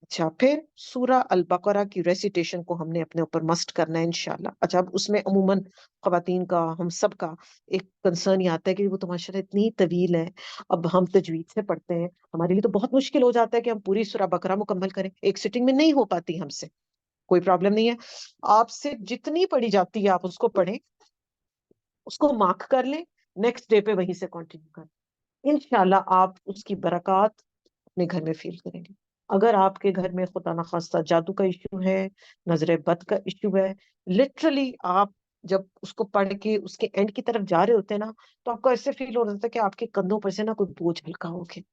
اچھا، پھر سورہ البقرہ کی ریسیٹیشن کو ہم نے اپنے اوپر مسٹ کرنا ہے انشاءاللہ۔ اچھا، اب اس میں عموماً خواتین کا، ہم سب کا ایک کنسرن یہ آتا ہے کہ وہ تو ماشاءاللہ اتنی طویل ہے، اب ہم تجوید سے پڑھتے ہیں، ہمارے لیے تو بہت مشکل ہو جاتا ہے کہ ہم پوری سورہ بقرہ مکمل کریں، ایک سٹنگ میں نہیں ہو پاتی ہم سے۔ کوئی پرابلم نہیں ہے، آپ سے جتنی پڑھی جاتی ہے آپ اس کو پڑھیں، اس کو مارک کر لیں، نیکسٹ ڈے پہ وہیں سے کنٹینیو کریں، انشاءاللہ آپ اس کی برکات اپنے گھر میں فیل کریں گے۔ اگر آپ کے گھر میں خدا نخواستہ جادو کا ایشو ہے، نظر بد کا ایشو ہے، لٹرلی آپ جب اس کو پڑھ کے اس کے اینڈ کی طرف جا رہے ہوتے ہیں نا، تو آپ کو ایسے فیل ہو رہا ہے کہ آپ کے کندھوں پر سے نا کوئی بوجھ ہلکا ہو گیا۔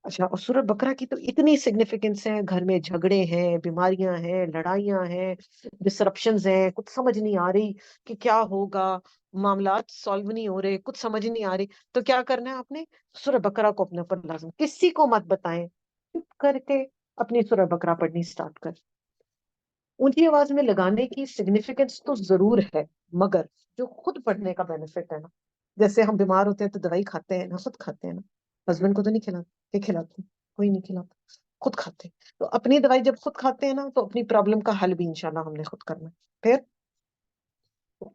اچھا، اور سورۃ بقرہ کی تو اتنی سگنیفیکینس ہے، گھر میں جھگڑے ہیں، بیماریاں ہیں، لڑائیاں ہیں، ڈسرپشنز ہیں، کچھ سمجھ نہیں آ رہی کہ کیا ہوگا، معاملات سالو نہیں ہو رہے، کچھ سمجھ نہیں آ رہی، تو کیا کرنا ہے آپ نے؟ سورۃ بقرہ کو اپنے اوپر لازم، کسی کو مت بتائیں، چپ کر کے اپنی سورۃ بقرہ پڑھنی سٹارٹ کر۔ اونچی آواز میں لگانے کی سگنیفیکینس تو ضرور ہے، مگر جو خود پڑھنے کا بینیفٹ ہے نا، جیسے ہم بیمار ہوتے ہیں تو دوائی کھاتے ہیں نا، خود کھاتے ہیں نا، ہسبینڈ کو تو نہیں کھلاتے، کہ کھلاتے ہیں؟ کوئی نہیں کھلاتا، خود کھاتے ہیں۔ تو اپنی دوائی جب خود کھاتے ہیں نا، تو اپنی پرابلم کا حل بھی انشاءاللہ ہم نے خود کرنا ہے۔ پھر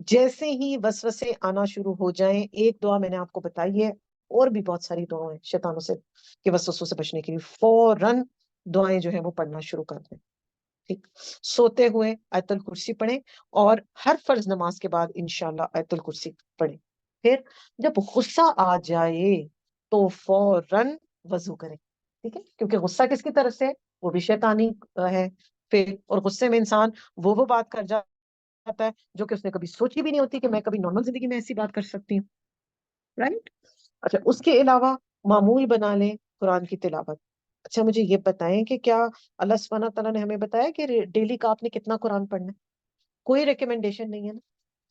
جیسے ہی وسوسے آنا شروع ہو جائیں، ایک دعا میں نے آپ کو بتائی ہے، اور بھی بہت ساری دعائیں ہیں شیطانوں سے کے وسوسوں سے بچنے کے لیے، فوراً دعائیں جو ہیں وہ پڑھنا شروع کر دیں، ٹھیک؟ سوتے ہوئے آیت الکرسی پڑھیں، اور ہر فرض نماز کے بعد انشاءاللہ آیت الکرسی پڑھیں۔ پھر جب غصہ آ جائے تو فوراً وضو کریں، ٹھیک ہے؟ کیونکہ غصہ کس کی طرف سے ہے؟ وہ بھی شیطانی ہے۔ پھر اور غصے میں انسان وہ بات کر جاتا ہے جو کہ اس نے کبھی سوچی بھی نہیں ہوتی کہ میں کبھی نارمل زندگی میں ایسی بات کر سکتی ہوں، رائٹ؟ اچھا، اس کے علاوہ معمول بنا لیں قرآن کی تلاوت۔ اچھا، مجھے یہ بتائیں کہ کیا اللہ سبحانہ تعالیٰ نے ہمیں بتایا کہ ڈیلی کا آپ نے کتنا قرآن پڑھنا ہے؟ کوئی ریکمینڈیشن نہیں ہے نا،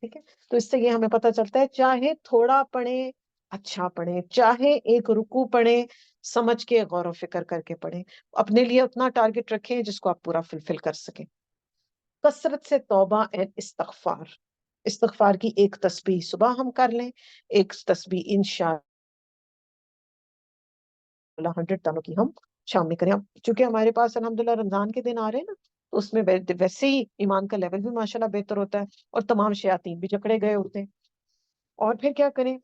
ٹھیک ہے؟ تو اس سے یہ ہمیں پتہ چلتا ہے، چاہے تھوڑا پڑھیں، اچھا پڑھیں، چاہے ایک رکوع پڑھیں، سمجھ کے غور و فکر کر کے پڑھیں، اپنے لیے اتنا ٹارگٹ رکھیں جس کو آپ پورا فلفل کر سکیں۔ کثرت سے توبہ اینڈ استغفار، استغفار کی ایک تسبیح صبح ہم کر لیں، ایک تسبیح انشاءاللہ 100 دنوں کی ہم شام میں کریں۔ چونکہ ہمارے پاس الحمدللہ رمضان کے دن آ رہے ہیں نا، تو اس میں ویسے ہی ایمان کا لیول بھی ماشاءاللہ بہتر ہوتا ہے، اور تمام شیاطین بھی جکڑے گئے ہوتے ہیں۔ اور پھر کیا کریں؟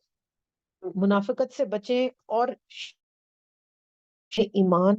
منافقت سے بچیں، اور ایمان،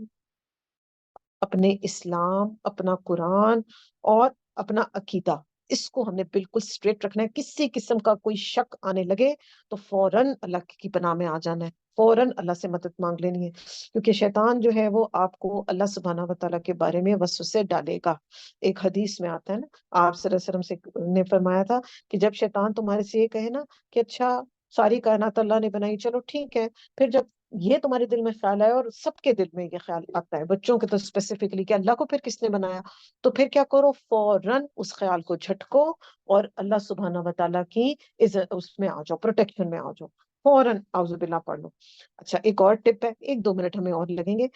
اپنے اسلام، اپنا قرآن اور اپنا عقیدہ، اس کو ہم نے بالکل اسٹریٹ رکھنا ہے۔ کسی قسم کا کوئی شک آنے لگے تو فوراً اللہ کی پناہ میں آ جانا ہے، فوراً اللہ سے مدد مانگ لینی ہے، کیونکہ شیطان جو ہے وہ آپ کو اللہ سبحانہ و تعالیٰ کے بارے میں وسوسے ڈالے گا۔ ایک حدیث میں آتا ہے نا، آپ صلی اللہ علیہ وسلم سے نے فرمایا تھا کہ جب شیطان تمہارے سے یہ کہے نا کہ اچھا ساری کائنات اللہ نے بنائی، چلو ٹھیک ہے. پھر جب یہ تمہارے دل میں خیال آئے، اور سب کے دل میں یہ خیال آتا ہے، بچوں کے تو اسپیسیفکلی، کہ اللہ کو پھر کس نے بنایا، تو پھر کیا کرو، فوراً اس خیال کو جھٹکو اور اللہ سبحانہ و تعالیٰ کی اس میں آ جاؤ، پروٹیکشن میں آ جاؤ، فوراً اعوذ باللہ پڑھ لو. اچھا، ایک اور ٹپ ہے، 1-2 منٹ ہمیں اور لگیں گے.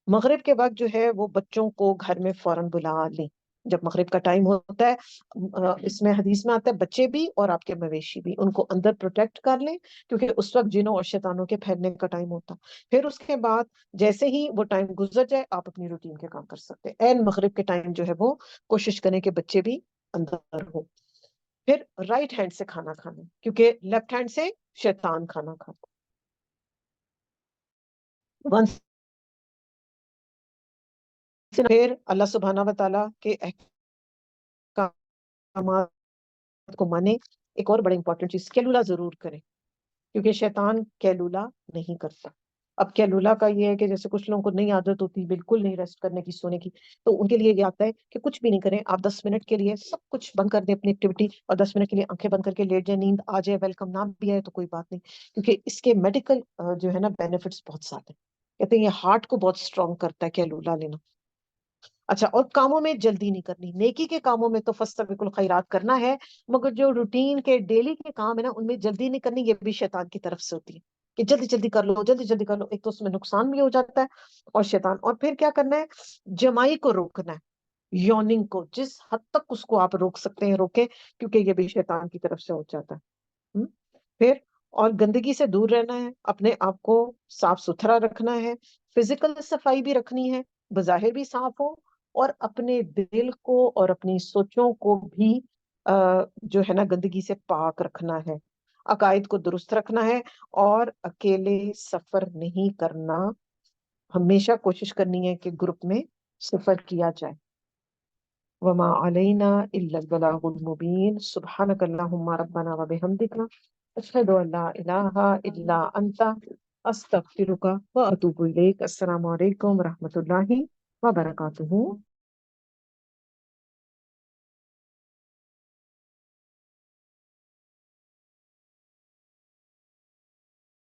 مغرب کے وقت جو ہے وہ بچوں کو گھر میں فوراً بلا لیں. جب مغرب کا ٹائم ہوتا ہے، اس میں حدیث میں آتا ہے بچے بھی اور آپ کے مویشی بھی، ان کو اندر پروٹیکٹ کر لیں، کیونکہ اس وقت جنوں اور شیطانوں کے پھیلنے کا ٹائم ہوتا. پھر اس کے بعد جیسے ہی وہ ٹائم گزر جائے، آپ اپنی روٹین کے کام کر سکتے ہیں. این مغرب کے ٹائم جو ہے وہ کوشش کریں کہ بچے بھی اندر ہو. پھر رائٹ ہینڈ سے کھانا کھانا، کیونکہ لیفٹ ہینڈ سے شیطان کھانا کھاتا. ونس پھر اللہ سبحانہ و تعالیٰ کے احکامات کو مانے. ایک اور بڑی امپورٹنٹ چیز، کیلولا ضرور کریں، کیونکہ شیطان کیلولا نہیں کرتا. اب کیلولا کا یہ ہے کہ جیسے کچھ لوگوں کو نہیں عادت ہوتی بالکل نہیں ریسٹ کرنے کی، سونے کی، تو ان کے لیے یہ آتا ہے کہ کچھ بھی نہیں کریں آپ، 10 منٹ کے لیے سب کچھ بند کر دیں اپنی ایکٹیویٹی، اور 10 منٹ کے لیے آنکھیں بند کر کے لیٹ جائیں. نیند آ جائے ویلکم، نہ بھی آئے تو کوئی بات نہیں، کیونکہ اس کے میڈیکل جو ہے نا بینیفٹس بہت سارے ہیں. کہتے ہیں یہ ہارٹ کو بہت اسٹرانگ کرتا ہے کیلولا لینا. اچھا، اور کاموں میں جلدی نہیں کرنی. نیکی کے کاموں میں تو فاستبقوا الخیرات کرنا ہے، مگر جو روٹین کے ڈیلی کے کام ہے نا، ان میں جلدی نہیں کرنی. یہ بھی شیطان کی طرف سے ہوتی ہے کہ جلدی جلدی کر لو، جلدی جلدی کر لو. ایک تو اس میں نقصان بھی ہو جاتا ہے، اور شیطان. اور پھر کیا کرنا ہے، جمائی کو روکنا ہے، یوننگ کو جس حد تک اس کو آپ روک سکتے ہیں روکیں، کیونکہ یہ بھی شیطان کی طرف سے ہو جاتا ہے. پھر اور گندگی سے دور رہنا ہے، اپنے آپ کو صاف ستھرا رکھنا ہے، فزیکل صفائی بھی رکھنی ہے، بظاہر بھی صاف ہو، اور اپنے دل کو اور اپنی سوچوں کو بھی جو ہے نا گندگی سے پاک رکھنا ہے، عقائد کو درست رکھنا ہے، اور اکیلے سفر نہیں کرنا. ہمیشہ کوشش کرنی ہے کہ گروپ میں سفر کیا جائے. وما علینا الا البلاغ المبین. سبحانک اللہم ربنا وبحمدک، اشہد ان لا الہ الا انت، استغفرک واتوب الیک. السلام علیکم ورحمۃ اللہ وبرکاتہ.